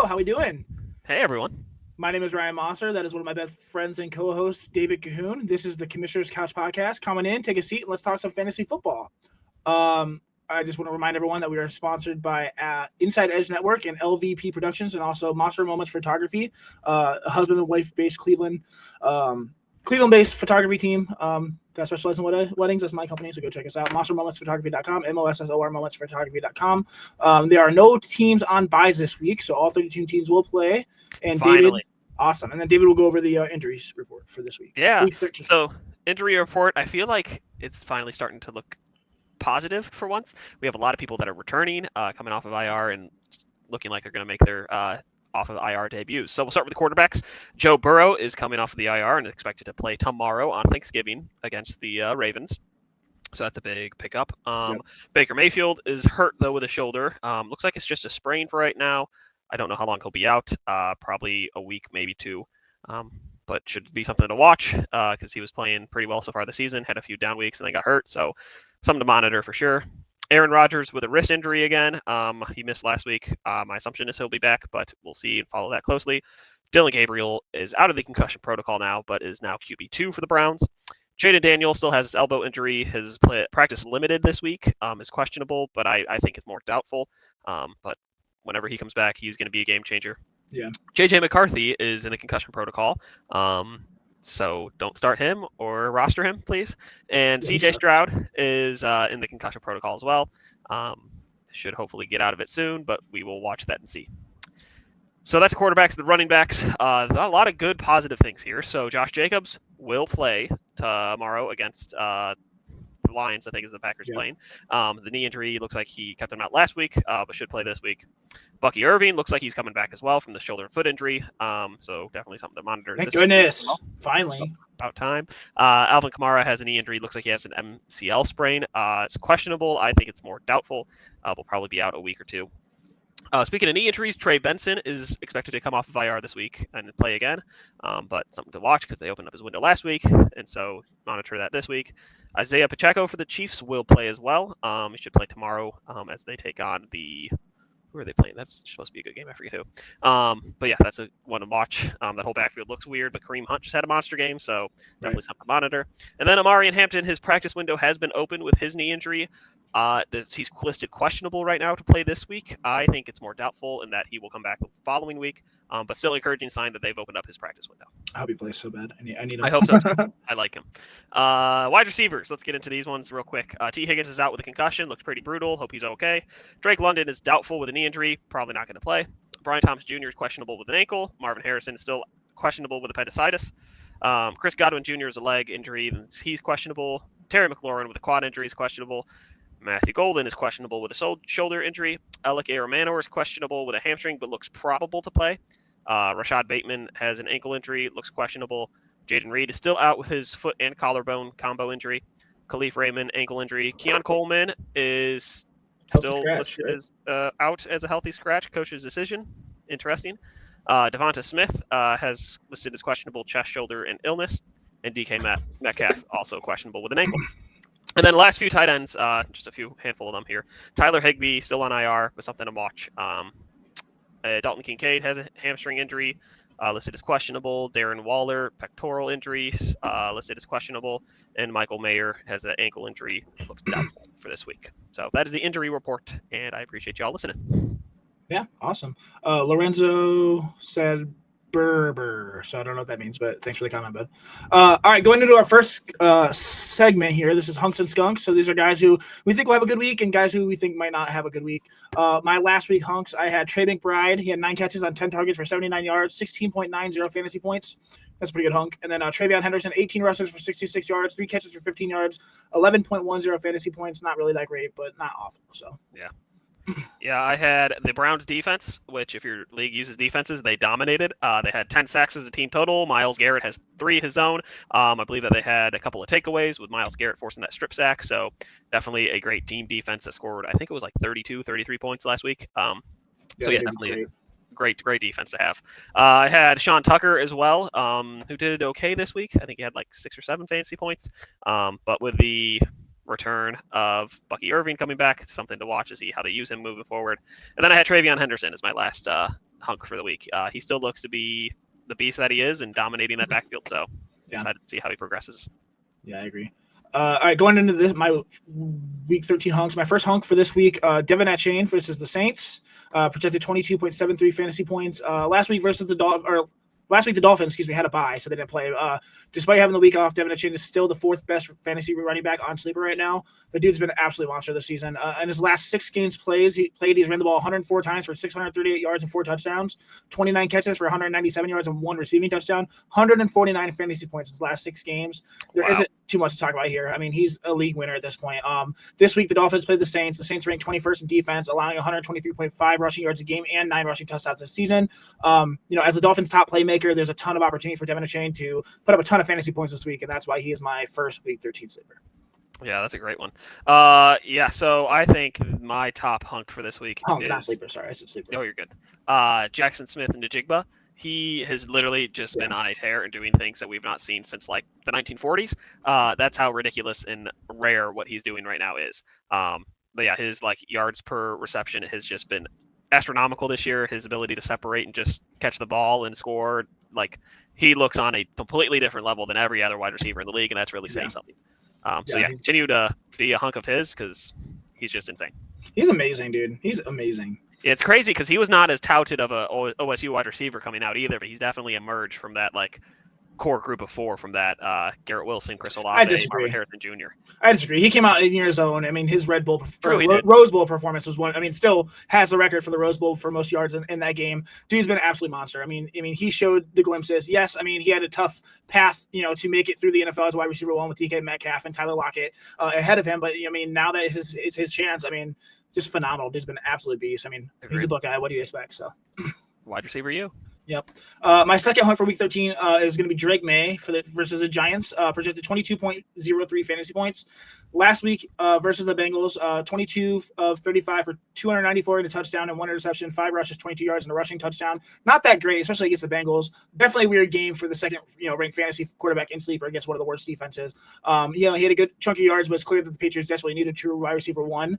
How we doing? Hey, everyone. My name is Ryan Mosser. That is one of my best friends and co-hosts, David Cahoon. This is the Commissioner's Couch Podcast. Coming in, take a seat, and let's talk some fantasy football. I just want to remind everyone that we are sponsored by Inside Edge Network and LVP Productions, and also Monster Moments Photography, a husband and wife-based Cleveland-based photography team that specializes in weddings. That's my company, so go check us out. MonsterMomentsPhotography.com, MOSSOR MomentsPhotography.com. There are no teams on buys this week, so all 32 teams will play. And Finally. David, awesome. And then David will go over the injuries report for this week. Yeah. Week 13. So, injury report, I feel like it's finally starting to look positive for once. We have a lot of people that are returning, coming off of IR and looking like they're going to make their off of IR debuts. So we'll start with the quarterbacks. Joe Burrow is coming off of the IR and expected to play tomorrow on Thanksgiving against the Ravens. So that's a big pickup. Yep. Baker Mayfield is hurt, though, with a shoulder. Looks like it's just a sprain for right now. I don't know how long he'll be out. Probably a week, maybe two. But should be something to watch because he was playing pretty well so far this season. Had a few down weeks and then got hurt. So something to monitor for sure. Aaron Rodgers with a wrist injury again. He missed last week. My assumption is he'll be back, but we'll see and follow that closely. Dylan Gabriel is out of the concussion protocol now, but is now QB2 for the Browns. Jaden Daniel still has his elbow injury. His practice limited this week, is questionable, but I think it's more doubtful. But whenever he comes back, he's going to be a game changer. Yeah. JJ McCarthy is in the concussion protocol. So don't start him or roster him, please. And CJ Stroud is in the concussion protocol as well. Should hopefully get out of it soon, but we will watch that and see. So that's quarterbacks. The running backs, a lot of good positive things here. So Josh Jacobs will play tomorrow against the Lions, I think is the Packers playing. The knee injury looks like he kept him out last week, but should play this week. Bucky Irving looks like he's coming back as well from the shoulder and foot injury. So definitely something to monitor. Thank goodness. Finally. About time. Alvin Kamara has a knee injury. Looks like he has an MCL sprain. It's questionable. I think it's more doubtful. Will probably be out a week or two. Speaking of knee injuries, Trey Benson is expected to come off of IR this week and play again, but something to watch because they opened up his window last week, and so monitor that this week. Isaiah Pacheco for the Chiefs will play as well. He should play tomorrow as they take on the – who are they playing? That's supposed to be a good game. I forget who. But yeah, that's a one to watch. That whole backfield looks weird, but Kareem Hunt just had a monster game, so definitely something to monitor. And then Amarian Hampton, his practice window has been open with his knee injury. He's listed questionable right now to play this week. I think it's more doubtful in that he will come back the following week, but still encouraging sign that they've opened up his practice window. I hope he plays so bad. I need him. I hope so too. I like him. Wide receivers. Let's get into these ones real quick. T. Higgins is out with a concussion. Looks pretty brutal. Hope he's okay. Drake London is doubtful with a knee injury. Probably not going to play. Brian Thomas Jr. is questionable with an ankle. Marvin Harrison is still questionable with appendicitis. Chris Godwin Jr. is a leg injury. He's questionable. Terry McLaurin with a quad injury is questionable. Matthew Golden is questionable with a shoulder injury. Alec Aromanor is questionable with a hamstring, but looks probable to play. Rashad Bateman has an ankle injury, looks questionable. Jaden Reed is still out with his foot and collarbone combo injury. Khalif Raymond, ankle injury. Keon Coleman is still listed as out as a healthy scratch. Coach's decision. Interesting. Devonta Smith has listed as questionable chest, shoulder, and illness. And DK Metcalf also questionable with an ankle. And then last few tight ends, just a handful of them here. Tyler Higbee still on IR, but something to watch. Dalton Kincaid has a hamstring injury, listed as questionable. Darren Waller, pectoral injuries, listed as questionable. And Michael Mayer has an ankle injury, looks doubtful for this week. So that is the injury report, and I appreciate y'all listening. Yeah, awesome. Lorenzo said Berber, so I don't know what that means, but thanks for the comment, bud. All right, going into our first segment here. This is Hunks and Skunks. So these are guys who we think will have a good week and guys who we think might not have a good week. My last week, Hunks, I had Trey McBride. He had 9 catches on 10 targets for 79 yards, 16.90 fantasy points. That's a pretty good hunk. And then Travion Henderson, 18 rushes for 66 yards, 3 catches for 15 yards, 11.10 fantasy points. Not really that great, but not awful. So yeah. Yeah, I had the Browns defense, which if your league uses defenses, they dominated. They had 10 sacks as a team total. Myles Garrett has 3 his own. I believe that they had a couple of takeaways with Myles Garrett forcing that strip sack. So definitely a great team defense that scored, I think it was like 32, 33 points last week. Definitely great defense to have. I had Sean Tucker as well, who did okay this week. I think he had like 6 or 7 fantasy points. But with the return of Bucky Irving coming back, it's something to watch to see how they use him moving forward. And then I had Travion Henderson as my last hunk for the week. He still looks to be the beast that he is and dominating that backfield. So excited to see how he progresses. Yeah, I agree. All right, going into this, my week 13 hunks. My first hunk for this week, Devin Achane versus the Saints, projected 22.73 fantasy points. Last week versus the Dolphins, had a bye, so they didn't play. Despite having the week off, Devin Achane is still the fourth best fantasy running back on Sleeper right now. The dude's been an absolute monster this season. In his last 6 games he's ran the ball 104 times for 638 yards and 4 touchdowns, 29 catches for 197 yards and 1 receiving touchdown, 149 fantasy points in his last 6 games. There isn't too much to talk about here. I mean, he's a league winner at this point. This week, the Dolphins played the Saints. The Saints ranked 21st in defense, allowing 123.5 rushing yards a game and 9 rushing touchdowns this season. As the Dolphins' top playmaker, there's a ton of opportunity for Devin Achane to put up a ton of fantasy points this week, and that's why he is my first week 13 sleeper. Yeah, that's a great one. So I think my top hunk for this week is... not sleeper. Sorry, I said sleeper. Oh, you're good. Jackson Smith and Njigba. He has literally just been on a tear and doing things that we've not seen since like the 1940s. That's how ridiculous and rare what he's doing right now is. But yeah, his like yards per reception has just been astronomical this year. His ability to separate and just catch the ball and score, like he looks on a completely different level than every other wide receiver in the league, and that's really saying something. Continue to be a hunk of his because he's just insane. He's amazing, dude. He's amazing. It's crazy because he was not as touted of a OSU wide receiver coming out either, but he's definitely emerged from that like core group of 4 from that Garrett Wilson, Chris Olave, Marvin Harrison Jr. I disagree. He came out in year's own. I mean, his Rose Bowl performance was one. I mean, still has the record for the Rose Bowl for most yards in that game. Dude's been an absolute monster. I mean, he showed the glimpses. Yes, I mean, he had a tough path, to make it through the NFL as wide receiver 1 with DK Metcalf and Tyler Lockett ahead of him. But I mean, now that it's his chance. I mean, just phenomenal. Dude's been an absolute beast. I mean, he's a Buckeye. What do you expect? So, wide receiver, you. Yep. My second hunt for week 13 is going to be Drake May versus the Giants, projected 22.03 fantasy points. Last week versus the Bengals, 22 of 35 for 294 and a touchdown and 1 interception, 5 rushes, 22 yards and a rushing touchdown. Not that great, especially against the Bengals. Definitely a weird game for the second, ranked fantasy quarterback in sleeper against one of the worst defenses. He had a good chunk of yards, but it's clear that the Patriots desperately needed a true wide receiver 1.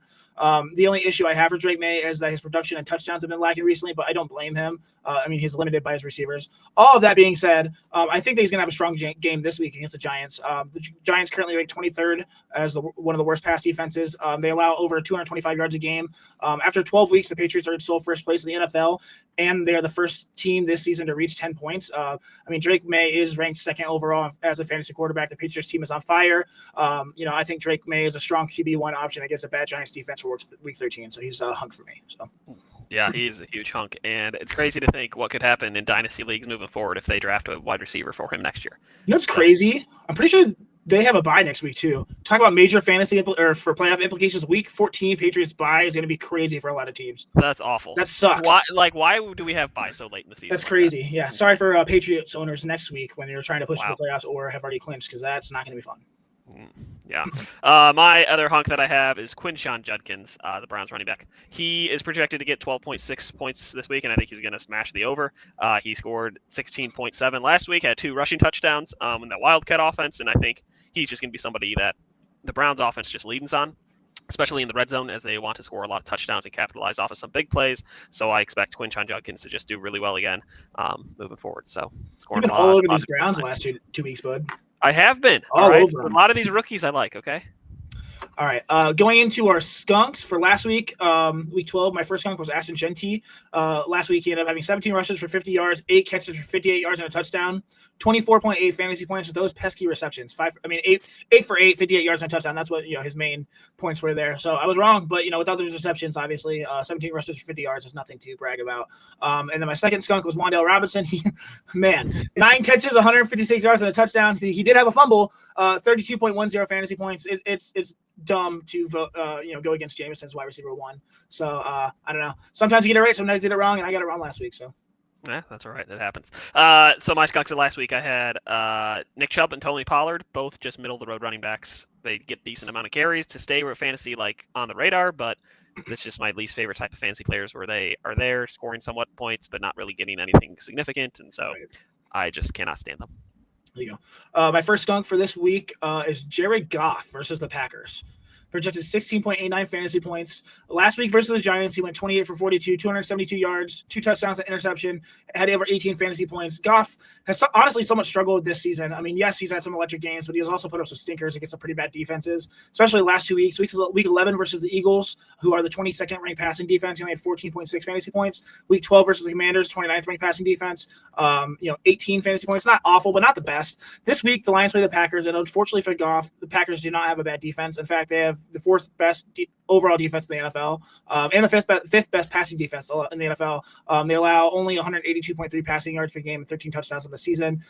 The only issue I have for Drake May is that his production and touchdowns have been lacking recently, but I don't blame him. He's limited by his receivers. All of that being said, I think that he's going to have a strong game this week against the Giants. The Giants currently ranked 23rd as one of the worst pass defenses. They allow over 225 yards a game. After 12 weeks, the Patriots are in sole first place in the NFL, and they're the first team this season to reach 10 points. Drake May is ranked 2nd overall as a fantasy quarterback. The Patriots team is on fire. I think Drake May is a strong QB1 option against a bad Giants defense for week 13, so he's a hunk for me. So. Yeah, he's a huge hunk, and it's crazy to think what could happen in dynasty leagues moving forward if they draft a wide receiver for him next year. It's crazy. I'm pretty sure they have a bye next week too. Talk about major fantasy or for playoff implications. Week 14 Patriots bye is going to be crazy for a lot of teams. That's awful. That sucks. Why do we have bye so late in the season? That's crazy. Yeah, sorry for Patriots owners next week when you're trying to push for the playoffs or have already clinched, because that's not going to be fun. Yeah. My other hunk that I have is Quinshon Judkins, the Browns running back. He is projected to get 12.6 points this week, and I think he's going to smash the over. He scored 16.7 last week, had 2 rushing touchdowns in that Wildcat offense, and I think he's just going to be somebody that the Browns offense just leans on, especially in the red zone, as they want to score a lot of touchdowns and capitalize off of some big plays. So I expect Quinshon Judkins to just do really well again moving forward. So scoring You've been all over these Browns the last 2 weeks, bud. I have been. All right. A lot of these rookies I like, okay? All right. Going into our skunks for last week, week 12, my first skunk was Ashton Jeanty. Last week, he ended up having 17 rushes for 50 yards, 8 catches for 58 yards and a touchdown, 24.8 fantasy points with those pesky receptions. 8 for 8, 58 yards and a touchdown. That's what his main points were there. So I was wrong, but without those receptions, obviously, 17 rushes for 50 yards is nothing to brag about. And then my second skunk was Wan'Dale Robinson. 9 catches, 156 yards and a touchdown. He did have a fumble, 32.10 fantasy points. It's dumb to go against Jameson's wide receiver 1. So I don't know. Sometimes you get it right, sometimes you get it wrong, and I got it wrong last week. So yeah, that's all right. That happens. So my skunks of last week, I had Nick Chubb and Tony Pollard, both just middle of the road running backs. They get decent amount of carries to stay with fantasy like on the radar, but this is just my least favorite type of fantasy players, where they are there scoring somewhat points but not really getting anything significant, and so I just cannot stand them. There you go. My first skunk for this week is Jared Goff versus the Packers. projected 16.89 fantasy points. Last week versus the Giants, he went 28 for 42, 272 yards, 2 touchdowns, an interception, had over 18 fantasy points. Goff has honestly somewhat struggled this season. I mean, yes, he's had some electric games, but he has also put up some stinkers against some pretty bad defenses, especially the last 2 weeks. Week 11 versus the Eagles, who are the 22nd ranked passing defense, he only had 14.6 fantasy points. Week 12 versus the Commanders, 29th ranked passing defense, 18 fantasy points. Not awful, but not the best. This week, the Lions play the Packers, and unfortunately for Goff, the Packers do not have a bad defense. In fact, they have the 4th best overall defense in the NFL, and the 5th best passing defense in the NFL. They allow only 182.3 passing yards per game and 13 touchdowns in the season.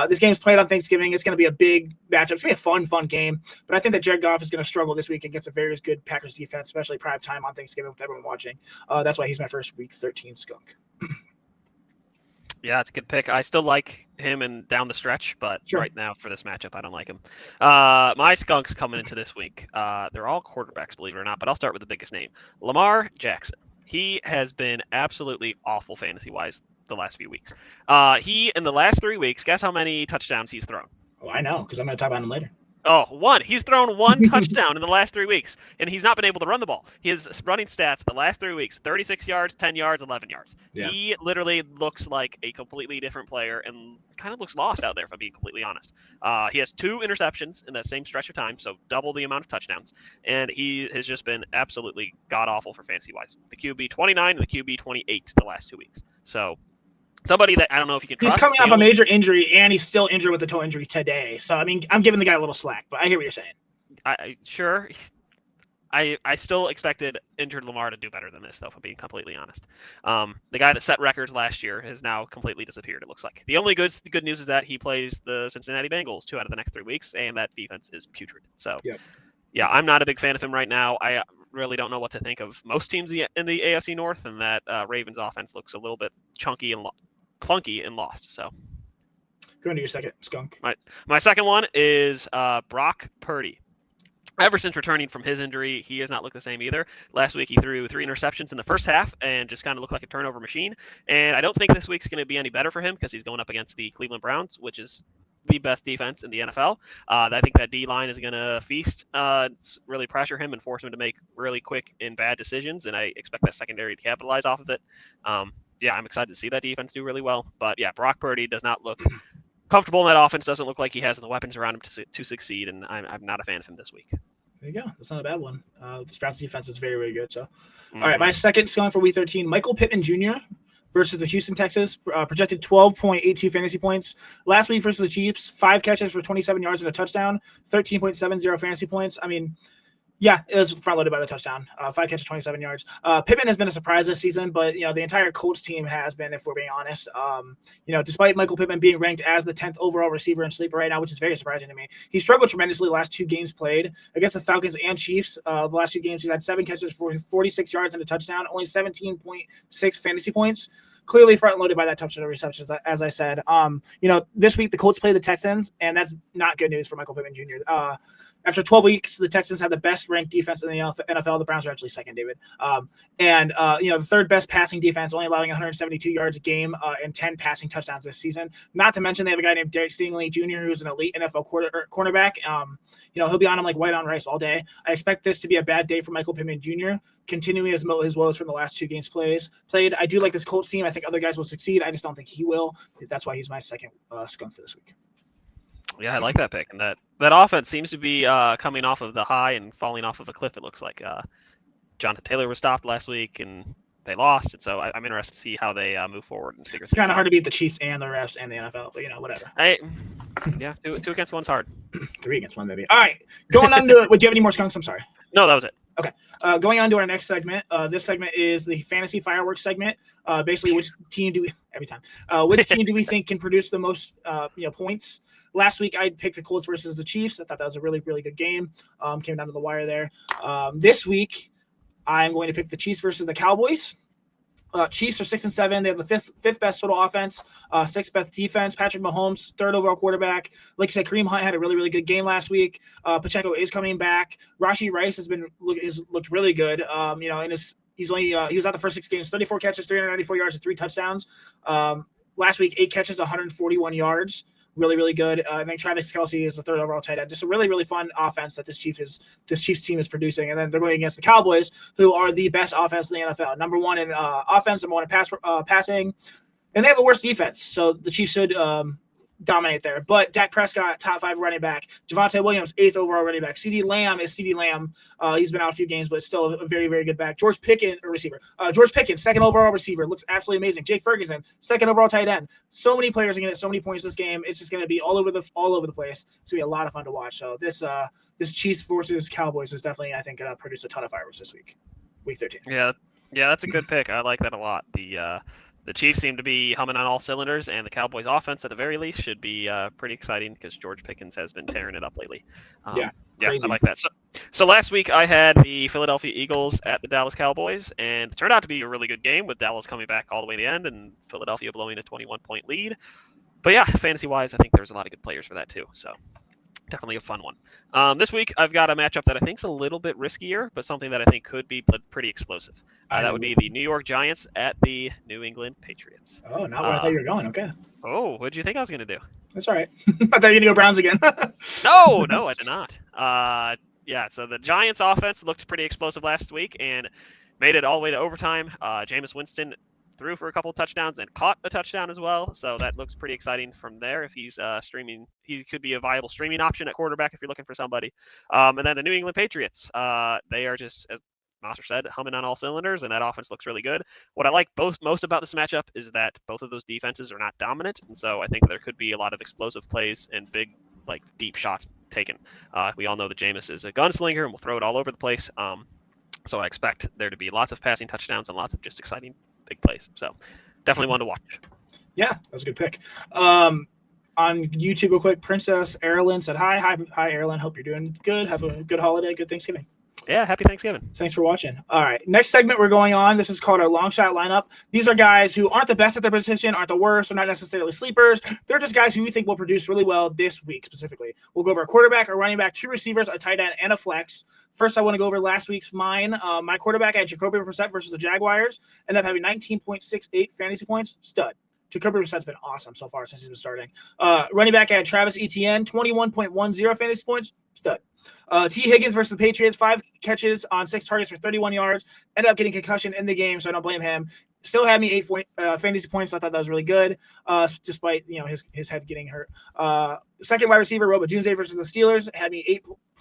This game is played on Thanksgiving. It's going to be a big matchup. It's going to be a fun game. But I think that Jared Goff is going to struggle this week against a very good Packers defense, especially prime time on Thanksgiving with everyone watching. That's why he's my first Week 13 skunk. Yeah, it's a good pick. I still like him and down the stretch, but Sure. Right now for this matchup, I don't like him. My skunks coming into this week, they're all quarterbacks, believe it or not, but I'll start with the biggest name, Lamar Jackson. He has been absolutely awful fantasy-wise the last few weeks. He, in the last 3 weeks, guess how many touchdowns he's thrown? Oh, I know, because I'm going to talk about him later. Oh, one. He's thrown 1 touchdown in the last 3 weeks, and he's not been able to run the ball. His running stats the last 3 weeks, 36 yards, 10 yards, 11 yards. Yeah. He literally looks like a completely different player and kind of looks lost out there, if I'm being completely honest. He has 2 interceptions in that same stretch of time, so double the amount of touchdowns, and he has just been absolutely god-awful for fantasy-wise. The QB 29 and the QB 28 the last 2 weeks. So somebody that I don't know if you can trust. He's coming off a major injury, and he's still injured with the toe injury today. So, I mean, I'm giving the guy a little slack, but I hear what you're saying. Sure. I still expected injured Lamar to do better than this, though, if I'm being completely honest. The guy that set records last year has now completely disappeared, it looks like. The only good news is that he plays the Cincinnati Bengals 2 out of the next 3 weeks, and that defense is putrid. So, Yeah, I'm not a big fan of him right now. I really don't know what to think of most teams in the AFC North, and that Ravens offense looks a little bit chunky and clunky and lost. So, go into your second skunk. My second one is Brock Purdy. Ever since returning from his injury, he has not looked the same either. Last week, he threw 3 interceptions in the first half and just kind of looked like a turnover machine. And I don't think this week's going to be any better for him because he's going up against the Cleveland Browns, which is the best defense in the NFL. I think that D-line is going to feast, really pressure him and force him to make really quick and bad decisions, and I expect that secondary to capitalize off of it. I'm excited to see that defense do really well. But, Brock Purdy does not look comfortable in that offense, doesn't look like he has the weapons around him to succeed, and I'm not a fan of him this week. There you go. That's not a bad one. The Browns defense is very, very good. So, All right, my second skunk for Week 13, Michael Pittman Jr. versus the Houston Texans, projected 12.82 fantasy points. Last week versus the Chiefs, 5 catches for 27 yards and a touchdown, 13.70 fantasy points. I mean, it was front-loaded by the touchdown. 5 catches, 27 yards. Pittman has been a surprise this season, but, the entire Colts team has been, if we're being honest. Despite Michael Pittman being ranked as the 10th overall receiver in Sleeper right now, which is very surprising to me, he struggled tremendously the last 2 games played against the Falcons and Chiefs. The last 2 games, he's had 7 catches for 46 yards and a touchdown, only 17.6 fantasy points. Clearly front-loaded by that touchdown receptions, as I said. This week the Colts play the Texans, and that's not good news for Michael Pittman Jr. After 12 weeks, the Texans have the best-ranked defense in the NFL. The Browns are actually second, David. The third best passing defense, only allowing 172 yards a game and 10 passing touchdowns this season. Not to mention they have a guy named Derek Stingley Jr., who's an elite NFL cornerback. He'll be on him like white on rice all day. I expect this to be a bad day for Michael Pittman Jr., continuing his woes from the last 2 games played. I do like this Colts team. I think other guys will succeed. I just don't think he will. That's why he's my second skunk for this week. Yeah, I like that pick. And that offense seems to be coming off of the high and falling off of a cliff, it looks like. Jonathan Taylor was stopped last week, and they lost. And so I'm interested to see how they move forward and figure It's kind of hard to beat the Chiefs and the refs and the NFL, but, whatever. 2 against 1's hard. 3 against 1, maybe. All right, going on to it. Do you have any more skunks? I'm sorry. No, that was it. Okay. Going on to our next segment. This segment is the fantasy fireworks segment. Basically, which team do we think can produce the most points? Last week I picked the Colts versus the Chiefs. I thought that was a really, really good game. Came down to the wire there. This week I'm going to pick the Chiefs versus the Cowboys. Chiefs are 6-7. They have the fifth best total offense, 6th best defense. Patrick Mahomes, 3rd overall quarterback. Like you said, Kareem Hunt had a really, really good game last week. Pacheco is coming back. Rashee Rice has looked really good. And he was out the first 6 games, 34 catches, 394 yards, and 3 touchdowns. Last week, 8 catches, 141 yards. really, really good. And then Travis Kelce is the third overall tight end. Just a really, really fun offense that this Chiefs team is producing. And then they're going against the Cowboys, who are the best offense in the NFL. Number one in offense, number one in passing, and they have the worst defense. So the Chiefs should dominate there. But Dak Prescott, top 5 running back. Javonte Williams, 8th overall running back. CeeDee Lamb is CeeDee Lamb. He's been out a few games, but still a very, very good back. George Pickens, 2nd overall receiver. Looks absolutely amazing. Jake Ferguson, 2nd overall tight end. So many players are going to get so many points this game. It's just going to be all over the place. It's going to be a lot of fun to watch. So this Chiefs versus Cowboys is definitely, I think, going to produce a ton of fireworks this week. Week 13. Yeah, that's a good pick. I like that a lot. The Chiefs seem to be humming on all cylinders, and the Cowboys' offense, at the very least, should be pretty exciting because George Pickens has been tearing it up lately. Yeah, I like that. So last week I had the Philadelphia Eagles at the Dallas Cowboys, and it turned out to be a really good game with Dallas coming back all the way to the end and Philadelphia blowing a 21-point lead. But yeah, fantasy-wise, I think there's a lot of good players for that too. So definitely a fun one. This week I've got a matchup that I think is a little bit riskier, but something that I think could be pretty exlusive. That would be the New York Giants at the New England Patriots. Oh, not where I thought you were going. Okay. Oh, what did you think I was going to do? That's all right. I thought you were going to go Browns again. No, I did not. Yeah, so the Giants offense looked pretty explosive last week and made it all the way to overtime. Jameis Winston threw for a couple of touchdowns and caught a touchdown as well. So that looks pretty exciting from there. If he's streaming, he could be a viable streaming option at quarterback if you're looking for somebody. And then the New England Patriots, they are just, as Master said, humming on all cylinders, and that offense looks really good. What I like most about this matchup is that both of those defenses are not dominant, and so I think there could be a lot of explosive plays and big, deep shots taken. We all know that Jameis is a gunslinger and will throw it all over the place. So I expect there to be lots of passing touchdowns and lots of just exciting big plays. So definitely one to watch. Yeah, that was a good pick. On YouTube real quick, Princess Erilyn said, Hi, Erilyn. Hope you're doing good. Have a good holiday. Good Thanksgiving. Yeah, happy Thanksgiving. Thanks for watching. All right, next segment we're going on. This is called our long shot lineup. These are guys who aren't the best at their position, aren't the worst, or not necessarily sleepers. They're just guys who we think will produce really well this week specifically. We'll go over a quarterback, a running back, 2 receivers, a tight end, and a flex. First, I want to go over last week's mine. My quarterback had Jacoby Brissett versus the Jaguars. Ended up having 19.68 fantasy points. Stud. Jacoby Brissett's been awesome so far since he's been starting. Running back, I had Travis Etienne, 21.10 fantasy points. Stud. T. Higgins versus the Patriots, 5 catches on 6 targets for 31 yards. Ended up getting concussion in the game, so I don't blame him. Still had me 8 fantasy points. So I thought that was really good, despite his head getting hurt. Second wide receiver, Robert Dunze versus the Steelers, had me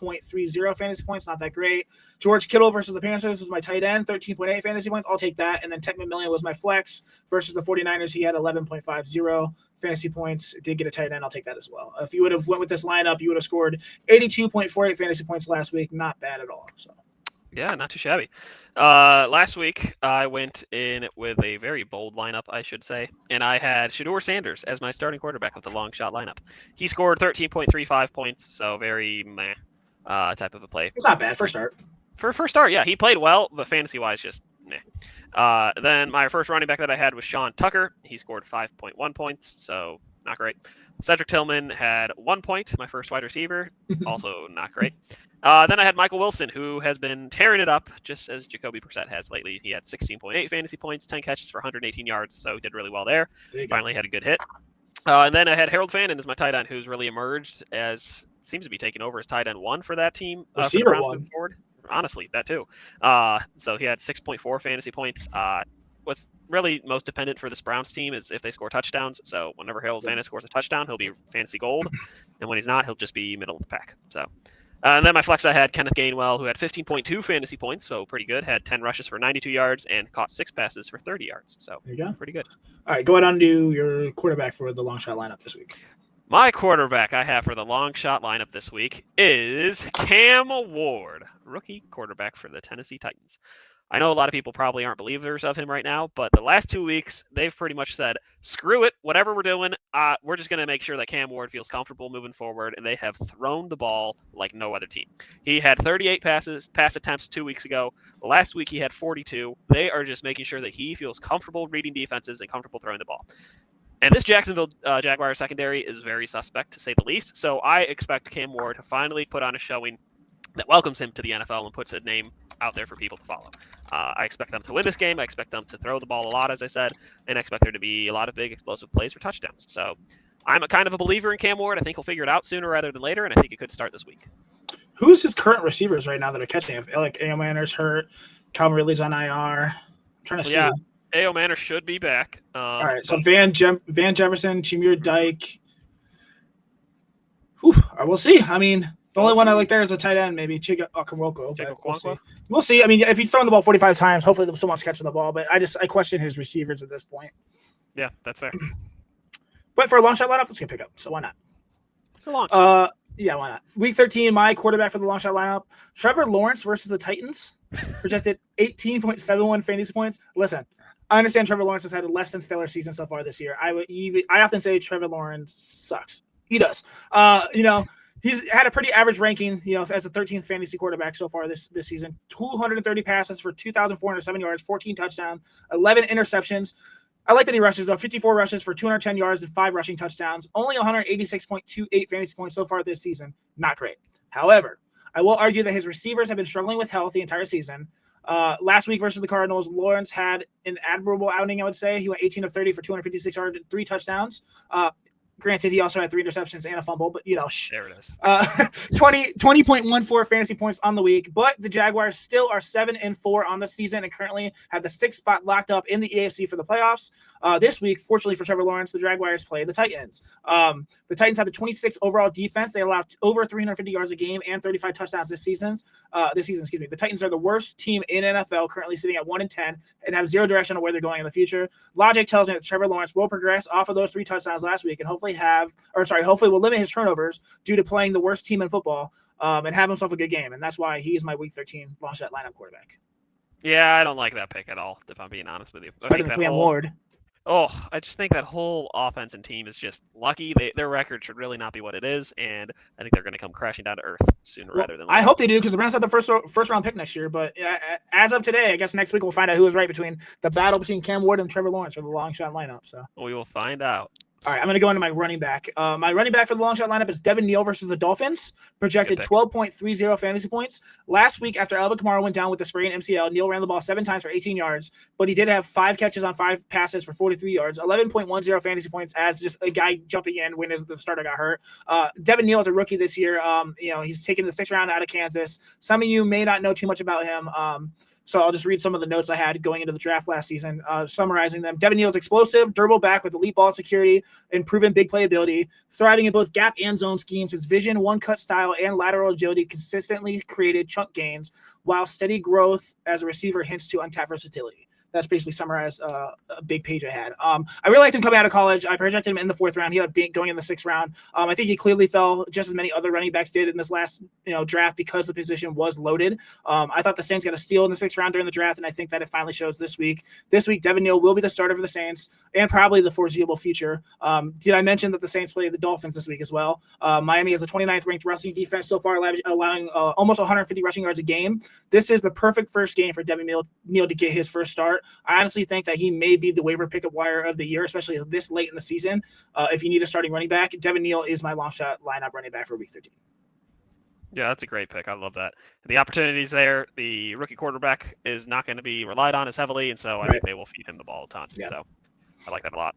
8.30 fantasy points. Not that great. George Kittle versus the Panthers was my tight end, 13.8 fantasy points. I'll take that. And then Tech McMillan was my flex versus the 49ers. He had 11.50 fantasy points. Did get a tight end. I'll take that as well. If you would have went with this lineup, you would have scored 82.48 fantasy points last week. Not bad at all. So. Yeah, not too shabby. Last week, I went in with a very bold lineup, I should say, and I had Shedeur Sanders as my starting quarterback with the long shot lineup. He scored 13.35 points, so very meh type of a play. It's not bad for a start. For a first start, yeah, he played well, but fantasy-wise, just meh. Then my first running back that I had was Sean Tucker. He scored 5.1 points, so not great. Cedric Tillman had 1 point, my first wide receiver, also not great. Then I had Michael Wilson, who has been tearing it up, just as Jacoby Brissett has lately. He had 16.8 fantasy points, 10 catches for 118 yards, so he did really well there. Finally had a good hit. And then I had Harold Fannin as my tight end, who's really emerged as seems to be taking over as tight end 1 for that team. Receiver 1. Honestly, that too. So he had 6.4 fantasy points. What's really most dependent for this Browns team is if they score touchdowns. So whenever Harold Fannin scores a touchdown, he'll be fantasy gold. And when he's not, he'll just be middle of the pack. So. And then my flex, I had Kenneth Gainwell, who had 15.2 fantasy points, so pretty good. Had 10 rushes for 92 yards and caught 6 passes for 30 yards. So there you go. Pretty good. All right, go ahead on to your quarterback for the long shot lineup this week. My quarterback I have for the long shot lineup this week is Cam Ward, rookie quarterback for the Tennessee Titans. I know a lot of people probably aren't believers of him right now, but the last 2 weeks, they've pretty much said, screw it, whatever we're doing, we're just going to make sure that Cam Ward feels comfortable moving forward, and they have thrown the ball like no other team. He had 38 pass attempts 2 weeks ago. Last week, he had 42. They are just making sure that he feels comfortable reading defenses and comfortable throwing the ball. And this Jacksonville Jaguars secondary is very suspect, to say the least, so I expect Cam Ward to finally put on a showing that welcomes him to the NFL and puts a name out there for people to follow. I expect them to win this game. I expect them to throw the ball a lot, as I said, and I expect there to be a lot of big explosive plays for touchdowns. So I'm a kind of a believer in Cam Ward. I think he'll figure it out sooner rather than later, and I think it could start this week. Who's his current receivers right now that are catching? If like A.O. Manner's hurt, Calvin Ridley's on IR. I'm trying to see. Yeah, A.O. Manner should be back. All right, so Van Jefferson, Chimere Dike. Whew, we'll see. I mean, the only one I like there is a tight end, maybe Chiga Okonkwo. We'll see. I mean, if he's throwing the ball 45 times, hopefully someone's catching the ball. But I question his receivers at this point. Yeah, that's fair. But for a long shot lineup, let's get pick up. So why not? It's a long shot. Yeah, why not? Week 13, my quarterback for the long shot lineup, Trevor Lawrence versus the Titans, projected 18.71 fantasy points. Listen, I understand Trevor Lawrence has had a less than stellar season so far this year. I often say Trevor Lawrence sucks. He does. He's had a pretty average ranking, as a 13th fantasy quarterback so far this season. 230 passes for 2,407 yards, 14 touchdowns, 11 interceptions. I like that he rushes, though. 54 rushes for 210 yards and 5 rushing touchdowns. Only 186.28 fantasy points so far this season. Not great. However, I will argue that his receivers have been struggling with health the entire season. Last week versus the Cardinals, Lawrence had an admirable outing, I would say. He went 18 of 30 for 256 yards and 3 touchdowns. Granted, he also had 3 interceptions and a fumble, but there it is. 20.14 fantasy points on the week. But the Jaguars still are 7-4 on the season and currently have the 6th spot locked up in the AFC for the playoffs. This week, fortunately for Trevor Lawrence, the Jaguars play the Titans. The Titans have the 26th overall defense. They allow over 350 yards a game and 35 touchdowns this season. The Titans are the worst team in NFL, currently sitting at 1-10 and have zero direction on where they're going in the future. Logic tells me that Trevor Lawrence will progress off of those 3 touchdowns last week and hopefully will limit his turnovers due to playing the worst team in football and have himself a good game. And that's why he is my Week 13 long shot lineup quarterback. Yeah, I don't like that pick at all, if I'm being honest with you. It's better than Cam Ward. I just think that whole offense and team is just lucky. Their record should really not be what it is, and I think they're going to come crashing down to earth sooner rather than later. I hope they do, because the Browns have the first round pick next year. But as of today, I guess next week we'll find out who was right between the battle between Cam Ward and Trevor Lawrence for the long shot lineup. So we will find out. All right, I'm going to go into my running back. My running back for the long shot lineup is Devin Neal versus the Dolphins, projected 12.30 fantasy points. Last week, after Alvin Kamara went down with the sprained MCL, Neal ran the ball 7 times for 18 yards, but he did have 5 catches on 5 passes for 43 yards, 11.10 fantasy points as just a guy jumping in when the starter got hurt. Devin Neal is a rookie this year. He's taken the 6th round out of Kansas. Some of you may not know too much about him. So I'll just read some of the notes I had going into the draft last season, summarizing them. Devin Neal is explosive, durable back with elite ball security and proven big playability, thriving in both gap and zone schemes. His vision, one-cut style, and lateral agility consistently created chunk gains, while steady growth as a receiver hints to untapped versatility. That's basically summarized a big page I had. I really liked him coming out of college. I projected him in the 4th round. He ended up going in the 6th round. I think he clearly fell just as many other running backs did in this last draft because the position was loaded. I thought the Saints got a steal in the 6th round during the draft, and I think that it finally shows this week. This week, Devin Neal will be the starter for the Saints and probably the foreseeable future. Did I mention that the Saints play the Dolphins this week as well? Miami has a 29th ranked rushing defense so far, allowing almost 150 rushing yards a game. This is the perfect first game for Devin Neal to get his first start. I honestly think that he may be the waiver pickup wire of the year, especially this late in the season. If you need a starting running back, Devin Neal is my long shot lineup running back for Week 13. Yeah, that's a great pick. I love that. The opportunities there. The rookie quarterback is not going to be relied on as heavily, and so I think they will feed him the ball a ton. Yeah. So I like that a lot.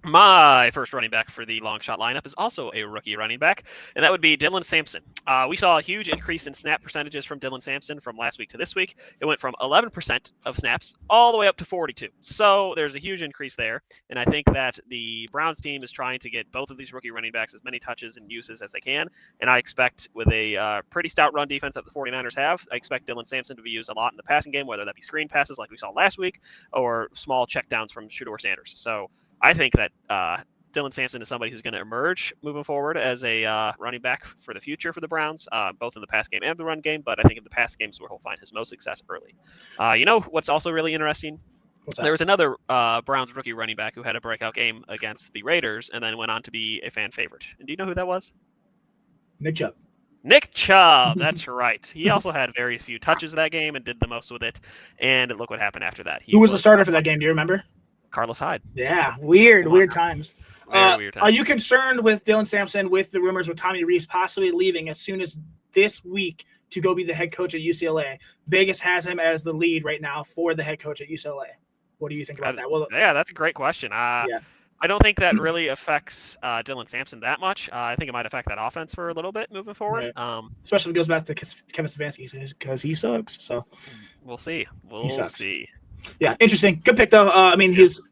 My first running back for the long shot lineup is also a rookie running back, and that would be Dylan Sampson. We saw a huge increase in snap percentages from Dylan Sampson from last week to this week. It went from 11% of snaps all the way up to 42%. So there's a huge increase there, and I think that the Browns team is trying to get both of these rookie running backs as many touches and uses as they can, and I expect with a pretty stout run defense that the 49ers have, I expect Dylan Sampson to be used a lot in the passing game, whether that be screen passes like we saw last week or small checkdowns from Shedeur Sanders. So I think that Dylan Sampson is somebody who's going to emerge moving forward as a running back for the future for the Browns, both in the pass game and the run game. But I think in the pass games where he'll find his most success early. What's also really interesting? There was another Browns rookie running back who had a breakout game against the Raiders and then went on to be a fan favorite. And do you know who that was? Nick Chubb. Nick Chubb, that's right. He also had very few touches that game and did the most with it. And look what happened after that. Who was the starter for that game? Do you remember? Carlos Hyde. Yeah, weird times. Very weird times. Are you concerned with Dylan Sampson with the rumors with Tommy Rees possibly leaving as soon as this week to go be the head coach at UCLA? Vegas has him as the lead right now for the head coach at UCLA. What do you think about that? Well, yeah, that's a great question. I don't think that really affects Dylan Sampson that much. I think it might affect that offense for a little bit moving forward. Right. Especially if it goes back to Kevin Stefanski because he sucks. So we'll see. He sucks. See. Yeah, interesting. Good pick though. I mean, his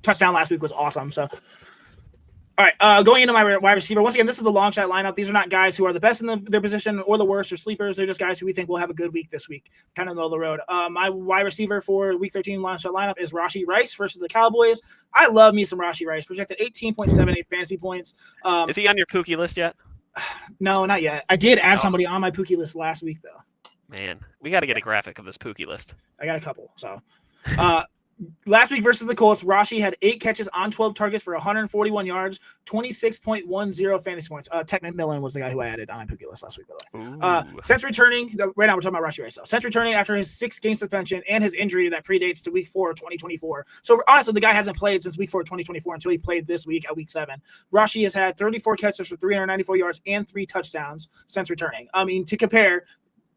touchdown last week was awesome. So. All right, going into my wide receiver. Once again, this is the long shot lineup. These are not guys who are the best in their position or the worst or sleepers. They're just guys who we think will have a good week this week, kind of middle of the road. My wide receiver for Week 13 long shot lineup is Rashee Rice versus the Cowboys. I love me some Rashee Rice. Projected 18.78 fantasy points. Is he on your Pookie list yet? No, not yet. I did add somebody on my Pookie list last week, though. Man, we got to get a graphic of this Pookie list. I got a couple, so... Last week versus the Colts, Rashee had 8 catches on 12 targets for 141 yards, 26.10 fantasy points. Tech McMillan was the guy who I added on my Pookie list last week, by the way. Since returning, right now we're talking about Rashee Rice. So since returning after his 6-game suspension and his injury that predates to Week 4 of 2024. So honestly, the guy hasn't played since Week 4 of 2024 until he played this week at Week 7. Rashee has had 34 catches for 394 yards and 3 touchdowns since returning. I mean, to compare,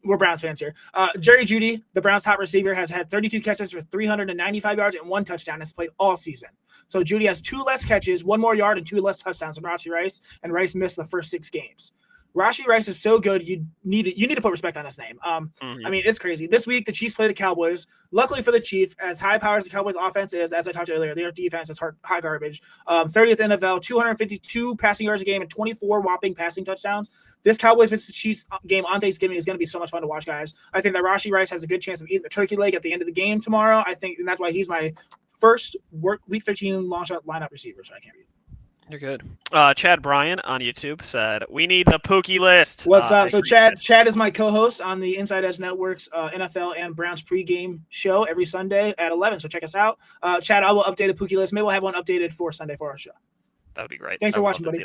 we're Browns fans here. Jerry Jeudy, the Browns' top receiver, has had 32 catches for 395 yards and 1 touchdown. Has played all season. So Jeudy has 2 less catches, 1 more yard, and 2 less touchdowns than Rashee Rice, and Rice missed the first 6 games. Rashee Rice is so good, you need to put respect on his name. I mean, it's crazy. This week, the Chiefs play the Cowboys. Luckily for the Chiefs, as high powered as the Cowboys offense is, as I talked earlier, their defense is high garbage. 30th NFL, 252 passing yards a game and 24 whopping passing touchdowns. This Cowboys versus Chiefs game on Thanksgiving is going to be so much fun to watch, guys. I think that Rashee Rice has a good chance of eating the turkey leg at the end of the game tomorrow. I think, and that's why he's my first Week 13 long shot lineup receiver, so I can't read. You're good. Chad Bryan on YouTube said, "We need the Pookie list." What's up? So Chad is my co-host on the Inside Edge Network's NFL and Browns pregame show every Sunday at 11. So check us out. Chad, I will update a Pookie list. Maybe we'll have one updated for Sunday for our show. That would be great. Thanks for watching, buddy.